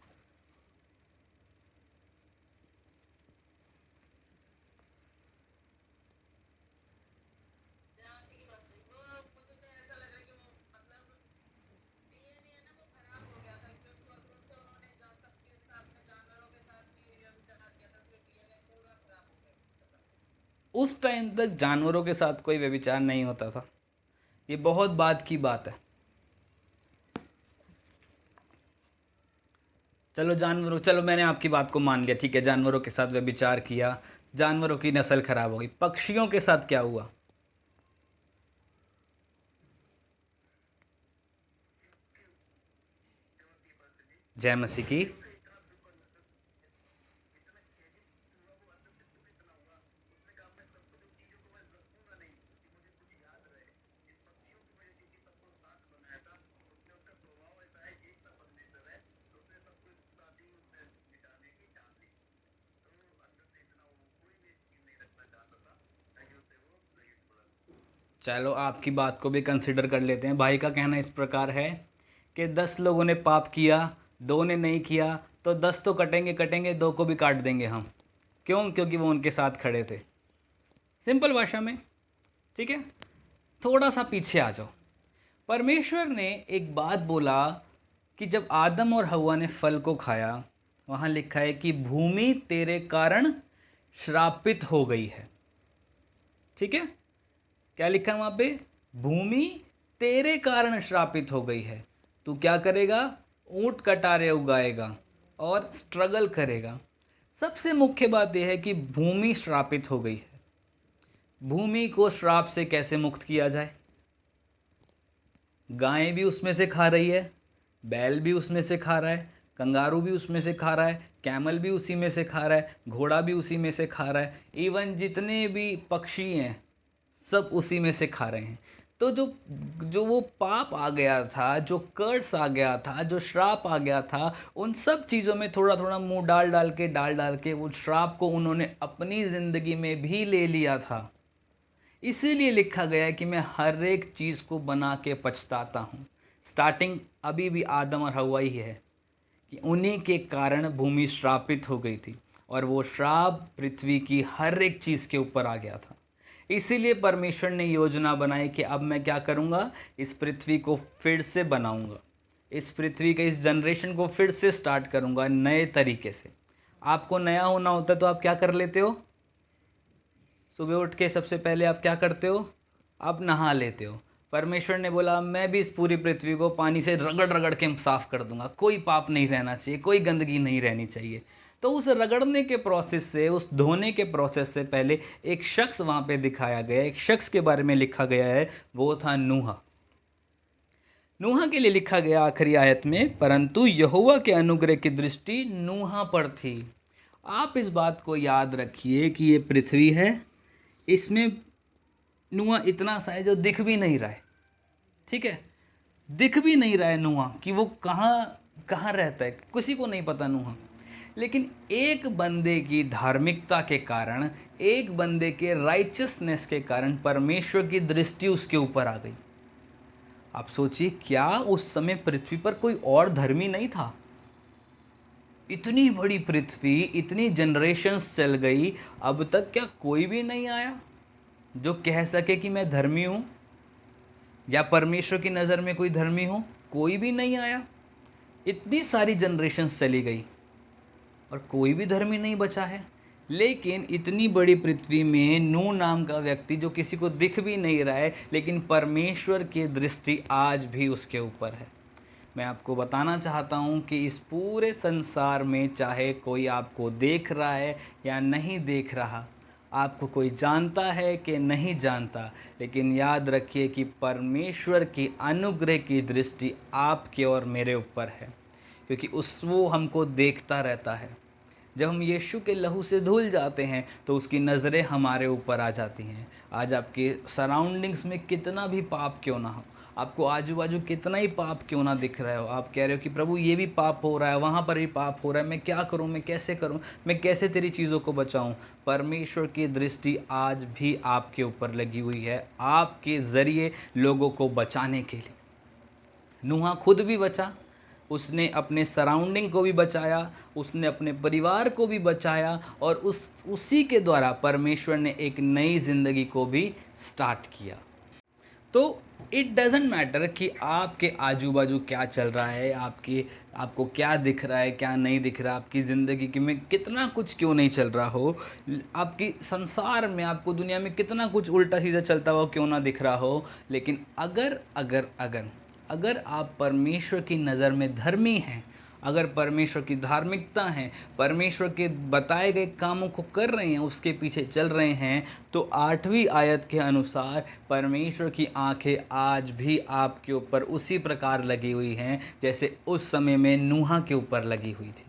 उस टाइम तक जानवरों के साथ कोई व्यभिचार नहीं होता था, ये बहुत बाद की बात है। चलो जानवरों, चलो मैंने आपकी बात को मान लिया, ठीक है, जानवरों के साथ व्यभिचार किया, जानवरों की नस्ल खराब हो गई। पक्षियों के साथ क्या हुआ? जय मसीह की। चलो आपकी बात को भी कंसिडर कर लेते हैं। भाई का कहना इस प्रकार है कि 10 लोगों ने पाप किया, 2 ने नहीं किया, तो 10 तो कटेंगे कटेंगे, 2 को भी काट देंगे हम। क्यों? क्योंकि वो उनके साथ खड़े थे। सिंपल भाषा में, ठीक है। थोड़ा सा पीछे आ जाओ। परमेश्वर ने एक बात बोला कि जब आदम और हव्वा ने फल को खाया, वहाँ लिखा है कि भूमि तेरे कारण श्रापित हो गई है। ठीक है, क्या लिखा है वहाँ पे? भूमि तेरे कारण श्रापित हो गई है। तू क्या करेगा? ऊंट कटारे उगाएगा और स्ट्रगल करेगा। सबसे मुख्य बात यह है कि भूमि श्रापित हो गई है। भूमि को श्राप से कैसे मुक्त किया जाए? गायें भी उसमें से खा रही है, बैल भी उसमें से खा रहा है, कंगारू भी उसमें से खा रहा है, कैमल भी उसी में से खा रहा है, घोड़ा भी उसी में से खा रहा है, इवन जितने भी पक्षी हैं सब उसी में से खा रहे हैं। तो जो जो वो पाप आ गया था, जो कर्स आ गया था, जो श्राप आ गया था, उन सब चीज़ों में थोड़ा थोड़ा मुंह डाल डाल के वो श्राप को उन्होंने अपनी ज़िंदगी में भी ले लिया था। इसीलिए लिखा गया है कि मैं हर एक चीज़ को बना के पछताता हूँ। स्टार्टिंग अभी भी आदम और हव्वा ही है कि उन्हीं के कारण भूमि श्रापित हो गई थी और वो श्राप पृथ्वी की हर एक चीज़ के ऊपर आ गया था। इसीलिए परमेश्वर ने योजना बनाई कि अब मैं क्या करूँगा, इस पृथ्वी को फिर से बनाऊँगा, इस पृथ्वी के इस जनरेशन को फिर से स्टार्ट करूँगा नए तरीके से। आपको नया होना होता है तो आप क्या कर लेते हो? सुबह उठ के सबसे पहले आप क्या करते हो? आप नहा लेते हो। परमेश्वर ने बोला मैं भी इस पूरी पृथ्वी को पानी से रगड़ रगड़ के साफ कर दूंगा, कोई पाप नहीं रहना चाहिए, कोई गंदगी नहीं रहनी चाहिए। तो उस रगड़ने के प्रोसेस से, उस धोने के प्रोसेस से पहले एक शख्स वहाँ पे दिखाया गया, एक शख्स के बारे में लिखा गया है, वो था नूह। नूह के लिए लिखा गया आखिरी आयत में, परंतु यहोवा के अनुग्रह की दृष्टि नूह पर थी। आप इस बात को याद रखिए कि ये पृथ्वी है, इसमें नूह इतना सा है जो दिख भी नहीं रहा है। ठीक है, दिख भी नहीं रहा है नूह कि वो कहाँ कहाँ रहता है, किसी को नहीं पता नूह। लेकिन एक बंदे की धार्मिकता के कारण, एक बंदे के राइचसनेस के कारण परमेश्वर की दृष्टि उसके ऊपर आ गई। आप सोचिए, क्या उस समय पृथ्वी पर कोई और धर्मी नहीं था? इतनी बड़ी पृथ्वी, इतनी जनरेशन्स चल गई, अब तक क्या कोई भी नहीं आया जो कह सके कि मैं धर्मी हूँ या परमेश्वर की नज़र में कोई धर्मी हो? कोई भी नहीं आया। इतनी सारी जनरेशन्स चली गई और कोई भी धर्मी नहीं बचा है। लेकिन इतनी बड़ी पृथ्वी में नूह नाम का व्यक्ति, जो किसी को दिख भी नहीं रहा है, लेकिन परमेश्वर की दृष्टि आज भी उसके ऊपर है। मैं आपको बताना चाहता हूँ कि इस पूरे संसार में चाहे कोई आपको देख रहा है या नहीं देख रहा, आपको कोई जानता है कि नहीं जानता, लेकिन याद रखिए कि परमेश्वर की अनुग्रह की दृष्टि आपके और मेरे ऊपर है, क्योंकि वो हमको देखता रहता है। जब हम यीशु के लहू से धुल जाते हैं तो उसकी नज़रें हमारे ऊपर आ जाती हैं। आज आपके सराउंडिंग्स में कितना भी पाप क्यों ना हो, आपको आजू बाजू कितना ही पाप क्यों ना दिख रहा हो, आप कह रहे हो कि प्रभु ये भी पाप हो रहा है, वहाँ पर भी पाप हो रहा है, मैं क्या करूँ, मैं कैसे करूँ, मैं कैसे तेरी चीज़ों को बचाऊँ? परमेश्वर की दृष्टि आज भी आपके ऊपर लगी हुई है, आपके ज़रिए लोगों को बचाने के लिए। नूह खुद भी बचा, उसने अपने सराउंडिंग को भी बचाया, उसने अपने परिवार को भी बचाया और उसी के द्वारा परमेश्वर ने एक नई ज़िंदगी को भी स्टार्ट किया। तो इट डजेंट मैटर कि आपके आजू बाजू क्या चल रहा है, आपको क्या दिख रहा है, क्या नहीं दिख रहा, आपकी ज़िंदगी में कितना कुछ क्यों नहीं चल रहा हो, आपकी संसार में, आपको दुनिया में कितना कुछ उल्टा सीधा चलता हुआ क्यों ना दिख रहा हो, लेकिन अगर अगर अगर अगर आप परमेश्वर की नज़र में धर्मी हैं, अगर परमेश्वर की धार्मिकता है, परमेश्वर के बताए गए कामों को कर रहे हैं, उसके पीछे चल रहे हैं, तो 8वीं आयत के अनुसार परमेश्वर की आंखें आज भी आपके ऊपर उसी प्रकार लगी हुई हैं जैसे उस समय में नूह के ऊपर लगी हुई थी।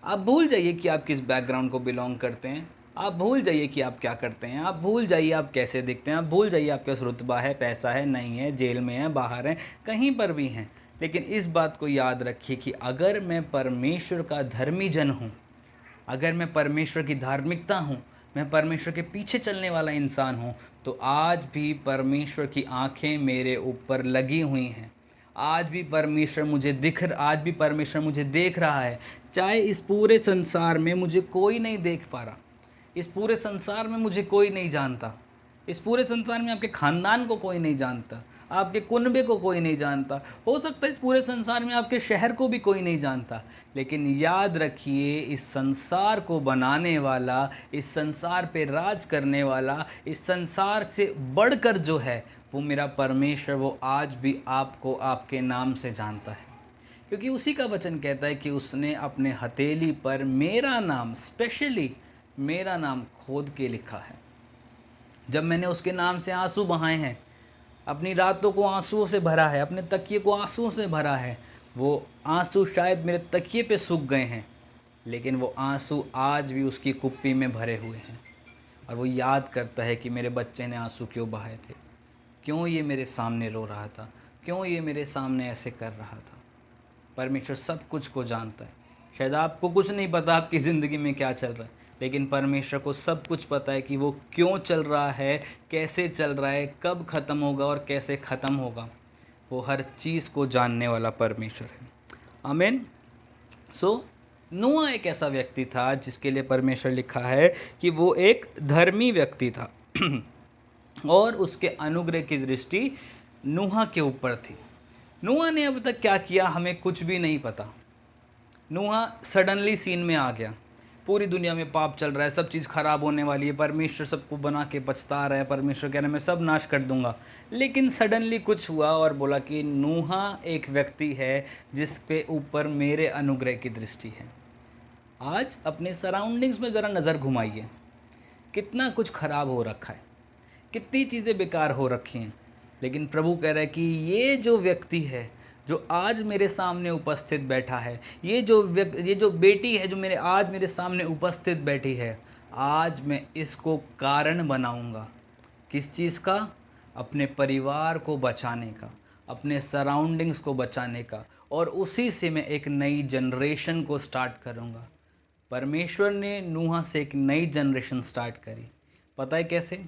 आप भूल जाइए कि आप किस बैकग्राउंड को बिलोंग करते हैं, आप भूल जाइए कि आप क्या करते हैं, आप भूल जाइए आप कैसे दिखते हैं, आप भूल जाइए आपके पास रुतबा है, पैसा है, नहीं है, जेल में है, बाहर है, कहीं पर भी हैं। लेकिन इस बात को याद रखिए कि अगर मैं परमेश्वर का धर्मी जन हूँ, अगर मैं परमेश्वर की धार्मिकता हूँ, मैं परमेश्वर के पीछे चलने वाला इंसान हूँ, तो आज भी परमेश्वर की आंखें मेरे ऊपर लगी हुई हैं। आज भी परमेश्वर मुझे देख रहा है। चाहे इस पूरे संसार में मुझे कोई नहीं देख पा रहा, इस पूरे संसार में मुझे कोई नहीं जानता, इस पूरे संसार में आपके ख़ानदान को कोई नहीं जानता, आपके कुनबे को कोई नहीं जानता, हो सकता है इस पूरे संसार में आपके शहर को भी कोई नहीं जानता, लेकिन याद रखिए, इस संसार को बनाने वाला, इस संसार पे राज करने वाला, इस संसार से बढ़कर जो है वो मेरा परमेश्वर, वो आज भी आपको आपके नाम से जानता है। क्योंकि उसी का वचन कहता है कि उसने अपने हथेली पर मेरा नाम, स्पेशली मेरा नाम खोद के लिखा है। जब मैंने उसके नाम से आंसू बहाए हैं, अपनी रातों को आंसुओं से भरा है, अपने तकिए को आंसुओं से भरा है, वो आंसू शायद मेरे तकिए पे सूख गए हैं, लेकिन वो आंसू आज भी उसकी कुप्पी में भरे हुए हैं। और वो याद करता है कि मेरे बच्चे ने आंसू क्यों बहाए थे, क्यों ये मेरे सामने रो रहा था, क्यों ये मेरे सामने ऐसे कर रहा था। परमेश्वर सब कुछ को जानता है। शायद आपको कुछ नहीं पता आपकी ज़िंदगी में क्या चल रहा है, लेकिन परमेश्वर को सब कुछ पता है कि वो क्यों चल रहा है, कैसे चल रहा है, कब ख़त्म होगा और कैसे ख़त्म होगा। वो हर चीज़ को जानने वाला परमेश्वर है। आमीन। सो नूह एक ऐसा व्यक्ति था जिसके लिए परमेश्वर लिखा है कि वो एक धर्मी व्यक्ति था और उसके अनुग्रह की दृष्टि नूह के ऊपर थी। नूह ने अब तक क्या किया हमें कुछ भी नहीं पता। नूह सडनली सीन में आ गया। पूरी दुनिया में पाप चल रहा है, सब चीज़ खराब होने वाली है, परमेश्वर सबको बना के पछता रहा है, परमेश्वर कह रहा है मैं सब नाश कर दूंगा। लेकिन सडनली कुछ हुआ और बोला कि नूह एक व्यक्ति है जिस पे ऊपर मेरे अनुग्रह की दृष्टि है। आज अपने सराउंडिंग्स में ज़रा नज़र घुमाइए, कितना कुछ खराब हो रखा है, कितनी चीज़ें बेकार हो रखी हैं, लेकिन प्रभु कह रहा है कि ये जो व्यक्ति है जो आज मेरे सामने उपस्थित बैठा है, ये जो बेटी है जो आज मेरे सामने उपस्थित बैठी है, आज मैं इसको कारण बनाऊंगा। किस चीज़ का? अपने परिवार को बचाने का, अपने सराउंडिंग्स को बचाने का, और उसी से मैं एक नई जनरेशन को स्टार्ट करूंगा। परमेश्वर ने नूह से एक नई जनरेशन स्टार्ट करी। पता है कैसे?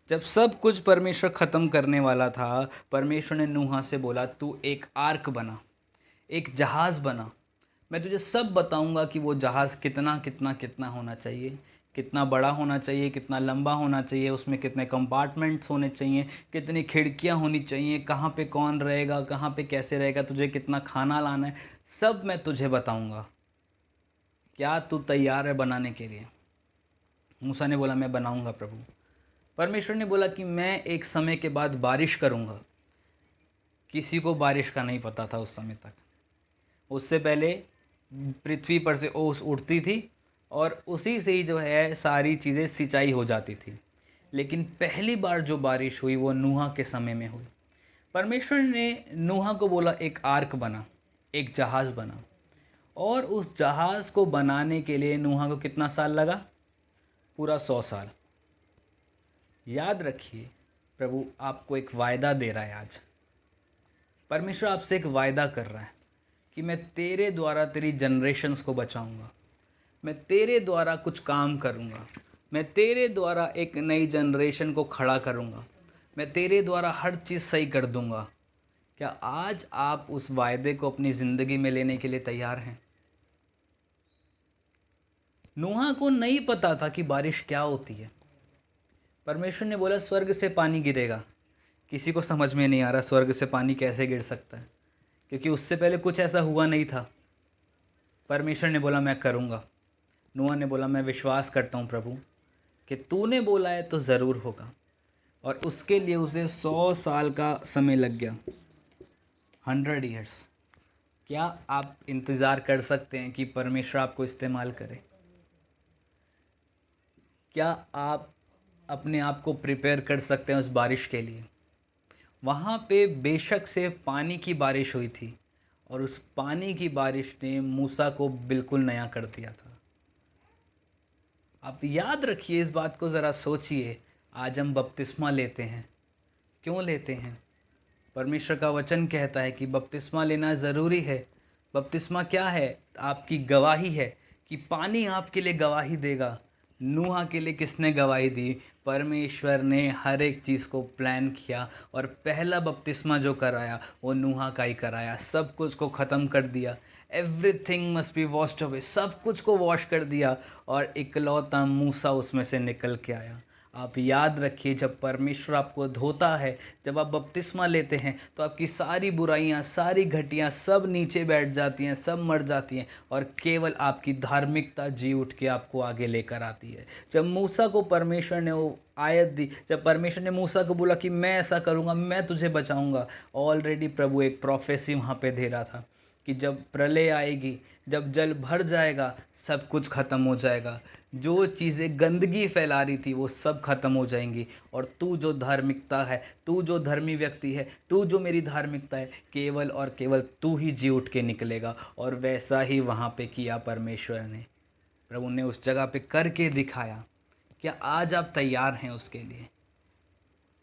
जब सब कुछ परमेश्वर ख़त्म करने वाला था, परमेश्वर ने नूह से बोला तू एक आर्क बना, एक जहाज़ बना। मैं तुझे सब बताऊंगा कि वो जहाज़ कितना कितना कितना होना चाहिए, कितना बड़ा होना चाहिए, कितना लंबा होना चाहिए, उसमें कितने कंपार्टमेंट्स होने चाहिए, कितनी खिड़कियां होनी चाहिए, कहाँ पे कौन रहेगा, कहाँ पे कैसे रहेगा, तुझे कितना खाना लाना है, सब मैं तुझे बताऊंगा। क्या तू तैयार है बनाने के लिए? मूसा ने बोला मैं बनाऊंगा प्रभु। परमेश्वर ने बोला कि मैं एक समय के बाद बारिश करूंगा। किसी को बारिश का नहीं पता था उस समय तक। उससे पहले पृथ्वी पर से ओस उठती थी और उसी से ही जो है सारी चीज़ें सिंचाई हो जाती थी। लेकिन पहली बार जो बारिश हुई वो नूह के समय में हुई। परमेश्वर ने नूह को बोला एक आर्क बना, एक जहाज़ बना, और उस जहाज़ को बनाने के लिए नूह को कितना साल लगा? पूरा 100 साल। याद रखिए, प्रभु आपको एक वायदा दे रहा है। आज परमेश्वर आपसे एक वायदा कर रहा है कि मैं तेरे द्वारा तेरी जनरेशन्स को बचाऊंगा, मैं तेरे द्वारा कुछ काम करूंगा, मैं तेरे द्वारा एक नई जनरेशन को खड़ा करूंगा, मैं तेरे द्वारा हर चीज़ सही कर दूंगा। क्या आज आप उस वायदे को अपनी ज़िंदगी में लेने के लिए तैयार हैं? नूह को नहीं पता था कि बारिश क्या होती है। परमेश्वर ने बोला स्वर्ग से पानी गिरेगा। किसी को समझ में नहीं आ रहा स्वर्ग से पानी कैसे गिर सकता है, क्योंकि उससे पहले कुछ ऐसा हुआ नहीं था। परमेश्वर ने बोला मैं करूँगा। नूह ने बोला मैं विश्वास करता हूँ प्रभु कि तूने बोला है तो ज़रूर होगा। और उसके लिए उसे 100 साल का समय लग गया, 100 ईयर्स। क्या आप इंतज़ार कर सकते हैं कि परमेश्वर आपको इस्तेमाल करे? क्या आप अपने आप को प्रिपेयर कर सकते हैं उस बारिश के लिए? वहाँ पे बेशक से पानी की बारिश हुई थी और उस पानी की बारिश ने मूसा को बिल्कुल नया कर दिया था। आप याद रखिए, इस बात को ज़रा सोचिए। आज हम बपतिस्मा लेते हैं, क्यों लेते हैं? परमेश्वर का वचन कहता है कि बपतिस्मा लेना ज़रूरी है। बपतिस्मा क्या है? आपकी गवाही है कि पानी आपके लिए गवाही देगा नूहा के लिए किसने गवाही दी? परमेश्वर ने हर एक चीज़ को प्लान किया और पहला बपतिस्मा जो कराया वो नूहा का ही कराया। सब कुछ को ख़त्म कर दिया। Everything must be washed away, सब कुछ को वॉश कर दिया और इकलौता मूसा उसमें से निकल के आया। आप याद रखिए, जब परमेश्वर आपको धोता है, जब आप बपतिस्मा लेते हैं, तो आपकी सारी बुराइयां, सारी घटियां सब नीचे बैठ जाती हैं, सब मर जाती हैं और केवल आपकी धार्मिकता जी उठ के आपको आगे लेकर आती है। जब मूसा को परमेश्वर ने वो आयत दी, जब परमेश्वर ने मूसा को बोला कि मैं ऐसा करूँगा, मैं तुझे बचाऊँगा, ऑलरेडी प्रभु एक प्रोफेसी वहाँ पे दे रहा था कि जब प्रलय आएगी, जब जल भर जाएगा, सब कुछ ख़त्म हो जाएगा। जो चीज़ें गंदगी फैला रही थी वो सब खत्म हो जाएंगी और तू जो धार्मिकता है, तू जो धर्मी व्यक्ति है, तू जो मेरी धार्मिकता है, केवल और केवल तू ही जी उठ के निकलेगा। और वैसा ही वहाँ पे किया परमेश्वर ने। प्रभु ने उस जगह पे करके दिखाया। क्या आज आप तैयार हैं उसके लिए?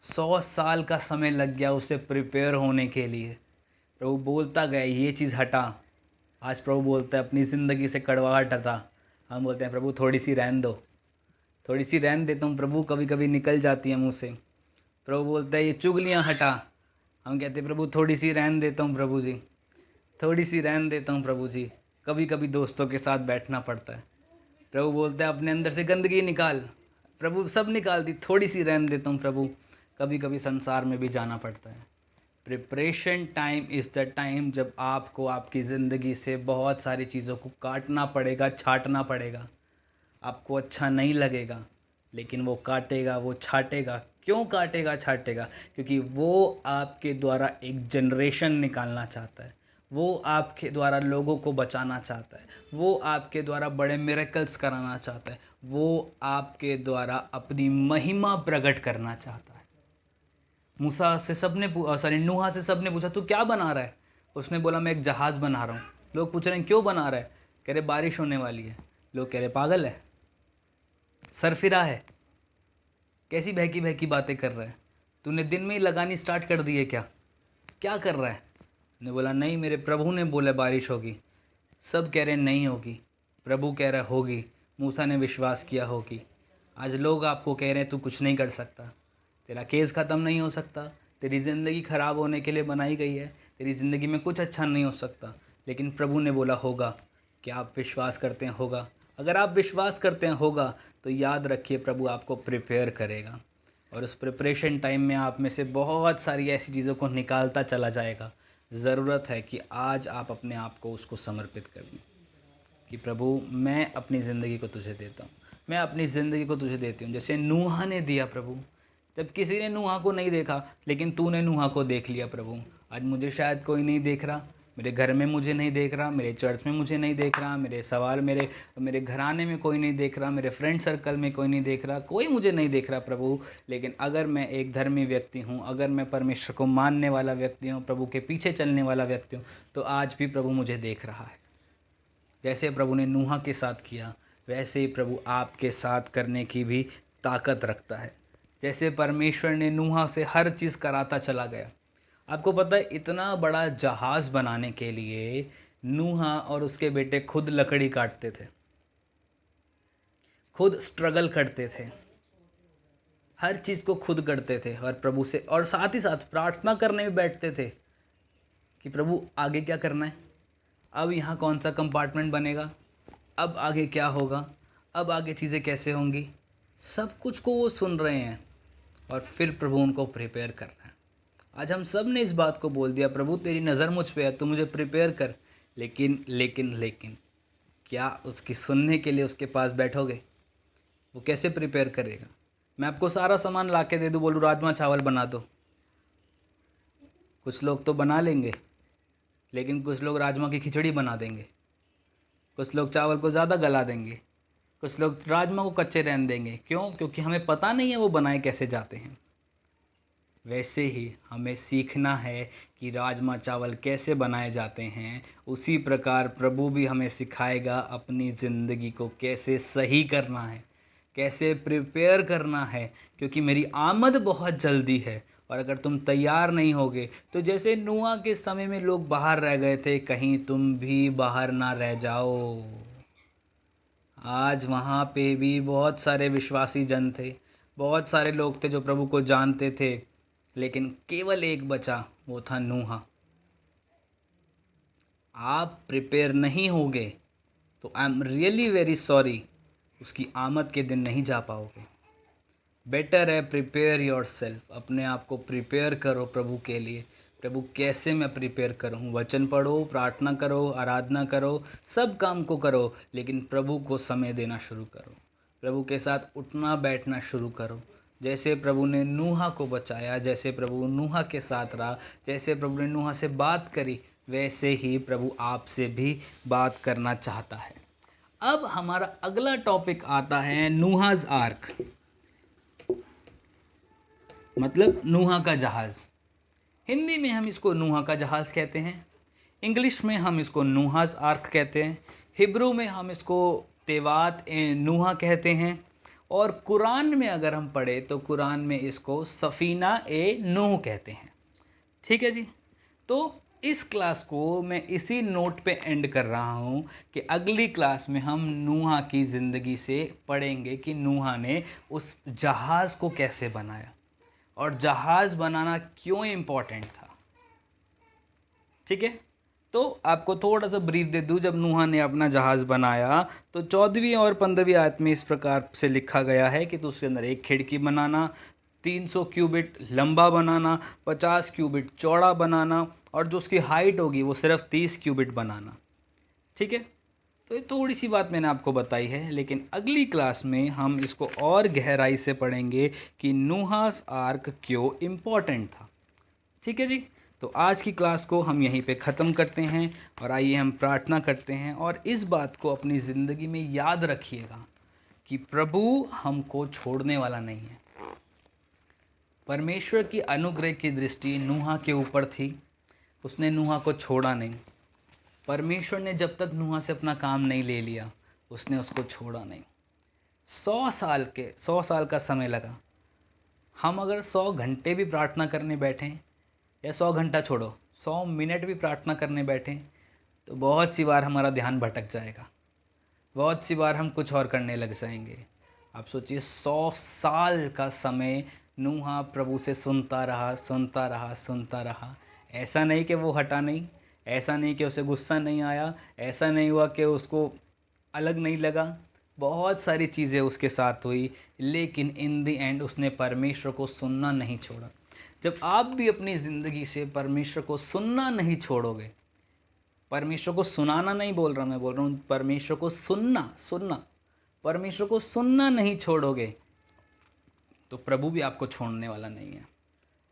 100 साल का समय लग गया उसे प्रिपेयर होने के लिए। प्रभु बोलता गया ये चीज़ हटा। आज प्रभु बोलता है अपनी ज़िंदगी से कड़वाहट हटा। हम बोलते हैं प्रभु थोड़ी सी रहन दो, थोड़ी सी रहन देता हूँ प्रभु, कभी कभी निकल जाती है मुँह से। प्रभु बोलता है ये चुगलियाँ हटा। हम कहते हैं प्रभु थोड़ी सी रहन देता हूँ प्रभु जी, थोड़ी सी रहन देता हूँ प्रभु जी। कभी कभी दोस्तों के साथ बैठना पड़ता है। प्रभु बोलता है अपने अंदर से गंदगी निकाल। प्रभु सब निकाल दी, थोड़ी सी रहन देता हूँ प्रभु। कभी कभी संसार में भी जाना पड़ता है। Preparation time is the time जब आपको आपकी ज़िंदगी से बहुत सारी चीज़ों को काटना पड़ेगा, छांटना पड़ेगा। आपको अच्छा नहीं लगेगा, लेकिन वो काटेगा, वो छाटेगा। क्यों काटेगा, छाटेगा? क्योंकि वो आपके द्वारा एक जनरेशन निकालना चाहता है। वो आपके द्वारा लोगों को बचाना चाहता है। वो आपके द्वारा बड़े मिरेकल्स कराना चाहता है। वो आपके द्वारा अपनी महिमा प्रकट करना चाहता है। मूसा से सबने नूहा से सबने पूछा तू क्या बना रहा है? उसने बोला मैं एक जहाज़ बना रहा हूँ। लोग पूछ रहे हैं क्यों बना रहा है? कह रहे बारिश होने वाली है। लोग कह रहे पागल है, सरफिरा है, कैसी बहकी बहकी बातें कर रहा है, तूने दिन में ही लगानी स्टार्ट कर दी है क्या? क्या कर रहा है? ने बोला नहीं, मेरे प्रभु ने बोला बारिश होगी। सब कह रहे नहीं होगी, प्रभु कह रहा होगी। मूसा ने विश्वास किया होगी। आज लोग आपको कह रहे हैं तू कुछ नहीं कर सकता, तेरा केस ख़त्म नहीं हो सकता, तेरी ज़िंदगी ख़राब होने के लिए बनाई गई है, तेरी ज़िंदगी में कुछ अच्छा नहीं हो सकता। लेकिन प्रभु ने बोला होगा। क्या आप विश्वास करते हैं होगा? अगर आप विश्वास करते हैं होगा, तो याद रखिए प्रभु आपको प्रिपेयर करेगा और उस प्रिपरेशन टाइम में आप में से बहुत सारी ऐसी चीज़ों को निकालता चला जाएगा। ज़रूरत है कि आज आप अपने आप को उसको समर्पित कर दें कि प्रभु मैं अपनी ज़िंदगी को तुझे देता हूँ, मैं अपनी ज़िंदगी को तुझे देती हूँ। जैसे नूहा ने दिया प्रभु, जब किसी ने नूहा को नहीं देखा, लेकिन तूने नूहा को देख लिया प्रभु। आज मुझे शायद कोई नहीं देख रहा, मेरे घर में मुझे नहीं देख रहा, मेरे चर्च में मुझे नहीं देख रहा, मेरे घराने में कोई नहीं देख रहा, मेरे फ्रेंड सर्कल में कोई नहीं देख रहा, कोई मुझे नहीं देख रहा प्रभु। लेकिन अगर मैं एक धर्मी व्यक्ति हूँ, अगर मैं परमेश्वर को मानने वाला व्यक्ति हूँ, प्रभु के पीछे चलने वाला व्यक्ति हूँ, तो आज भी प्रभु मुझे देख रहा है। जैसे प्रभु ने नूहा के साथ किया, वैसे ही प्रभु आपके साथ करने की भी ताकत रखता है। जैसे परमेश्वर ने नूहा से हर चीज़ कराता चला गया। आपको पता है इतना बड़ा जहाज़ बनाने के लिए नूहा और उसके बेटे खुद लकड़ी काटते थे, खुद स्ट्रगल करते थे, हर चीज़ को खुद करते थे और प्रभु से, और साथ ही साथ प्रार्थना करने में बैठते थे कि प्रभु आगे क्या करना है, अब यहाँ कौन सा कंपार्टमेंट बनेगा, अब आगे क्या होगा, अब आगे चीज़ें कैसे होंगी। सब कुछ को वो सुन रहे हैं और फिर प्रभु उनको प्रिपेयर कर रहे हैं। आज हम सब ने इस बात को बोल दिया प्रभु तेरी नज़र मुझ पे है, तो मुझे प्रिपेयर कर। लेकिन लेकिन लेकिन क्या उसकी सुनने के लिए उसके पास बैठोगे? वो कैसे प्रिपेयर करेगा? मैं आपको सारा सामान ला के दे दूँ, बोलूँ राजमा चावल बना दो, कुछ लोग तो बना लेंगे, लेकिन कुछ लोग राजमा की खिचड़ी बना देंगे, कुछ लोग चावल को ज़्यादा गला देंगे, कुछ लोग राजमा को कच्चे रहने देंगे। क्यों? क्योंकि हमें पता नहीं है वो बनाए कैसे जाते हैं। वैसे ही हमें सीखना है कि राजमा चावल कैसे बनाए जाते हैं। उसी प्रकार प्रभु भी हमें सिखाएगा अपनी ज़िंदगी को कैसे सही करना है, कैसे प्रिपेयर करना है, क्योंकि मेरी आमद बहुत जल्दी है। और अगर तुम तैयार नहीं होगे तो जैसे नूहा के समय में लोग बाहर रह गए थे, कहीं तुम भी बाहर ना रह जाओ। आज वहाँ पे भी बहुत सारे विश्वासी जन थे, बहुत सारे लोग थे जो प्रभु को जानते थे, लेकिन केवल एक बचा, वो था नूहा। आप प्रिपेयर नहीं होगे तो I am really very sorry, उसकी आमद के दिन नहीं जा पाओगे। बेटर है प्रिपेयर योर सेल्फ, अपने आप को प्रिपेयर करो प्रभु के लिए। प्रभु कैसे मैं प्रिपेयर करूं? वचन पढ़ो, प्रार्थना करो, आराधना करो, सब काम को करो, लेकिन प्रभु को समय देना शुरू करो। प्रभु के साथ उठना बैठना शुरू करो। जैसे प्रभु ने नूहा को बचाया, जैसे प्रभु नूहा के साथ रहा, जैसे प्रभु ने नूहा से बात करी, वैसे ही प्रभु आपसे भी बात करना चाहता है। अब हमारा अगला टॉपिक आता है नूहाज आर्क, मतलब नूहा का जहाज़। हिंदी में हम इसको नूहा का जहाज़ कहते हैं, इंग्लिश में हम इसको नूहाज आर्क कहते हैं, हिब्रू में हम इसको तेवात ए नूहा कहते हैं, और कुरान में अगर हम पढ़े तो कुरान में इसको सफ़ीना ए नूह कहते हैं। ठीक है जी। तो इस क्लास को मैं इसी नोट पे एंड कर रहा हूँ कि अगली क्लास में हम नूहा की ज़िंदगी से पढ़ेंगे कि नूहा ने उस जहाज़ को कैसे बनाया और जहाज़ बनाना क्यों इम्पोर्टेंट था। ठीक है, तो आपको थोड़ा सा ब्रीफ दे दूँ। जब नूहा ने अपना जहाज़ बनाया तो 14वीं और 15वीं आयत में इस प्रकार से लिखा गया है कि तो उसके अंदर एक खिड़की बनाना, 300 क्यूबिट लंबा बनाना, 50 क्यूबिट चौड़ा बनाना, और जो उसकी हाइट होगी वो सिर्फ 30 क्यूबिट बनाना। ठीक है, तो ये थोड़ी सी बात मैंने आपको बताई है, लेकिन अगली क्लास में हम इसको और गहराई से पढ़ेंगे कि नूहास आर्क क्यों इम्पोर्टेंट था। ठीक है जी, तो आज की क्लास को हम यहीं पे ख़त्म करते हैं, और आइए हम प्रार्थना करते हैं और इस बात को अपनी ज़िंदगी में याद रखिएगा कि प्रभु हमको छोड़ने वाला नहीं है। परमेश्वर की अनुग्रह की दृष्टि नूहा के ऊपर थी, उसने नूहा को छोड़ा नहीं। परमेश्वर ने जब तक नूहा से अपना काम नहीं ले लिया, उसने उसको छोड़ा नहीं। 100 साल का समय लगा। हम अगर 100 घंटे भी प्रार्थना करने बैठें, या 100 घंटा छोड़ो, 100 मिनट भी प्रार्थना करने बैठें, तो बहुत सी बार हमारा ध्यान भटक जाएगा, बहुत सी बार हम कुछ और करने लग जाएंगे। आप सोचिए, 100 साल का समय नूहा प्रभु से सुनता रहा, सुनता रहा, सुनता रहा। ऐसा नहीं कि वो हटा नहीं, ऐसा नहीं कि उसे गुस्सा नहीं आया, ऐसा नहीं हुआ कि उसको अलग नहीं लगा। बहुत सारी चीज़ें उसके साथ हुई, लेकिन इन द एंड उसने परमेश्वर को सुनना नहीं छोड़ा। जब आप भी अपनी ज़िंदगी से परमेश्वर को सुनना नहीं छोड़ोगे, परमेश्वर को सुनाना नहीं बोल रहा, मैं बोल रहा हूँ परमेश्वर को सुनना, परमेश्वर को सुनना नहीं छोड़ोगे, तो प्रभु भी आपको छोड़ने वाला नहीं है।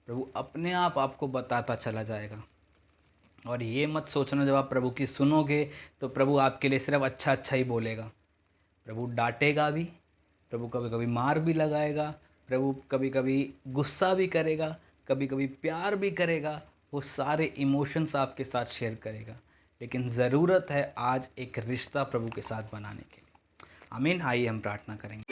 प्रभु अपने आप आपको बताता चला जाएगा। और ये मत सोचना जब आप प्रभु की सुनोगे तो प्रभु आपके लिए सिर्फ अच्छा अच्छा ही बोलेगा। प्रभु डांटेगा भी, प्रभु कभी कभी मार भी लगाएगा, प्रभु कभी कभी गुस्सा भी करेगा, कभी कभी प्यार भी करेगा। वो सारे इमोशंस आपके साथ शेयर करेगा, लेकिन ज़रूरत है आज एक रिश्ता प्रभु के साथ बनाने के लिए। आमीन। आइए हम प्रार्थना करेंगे।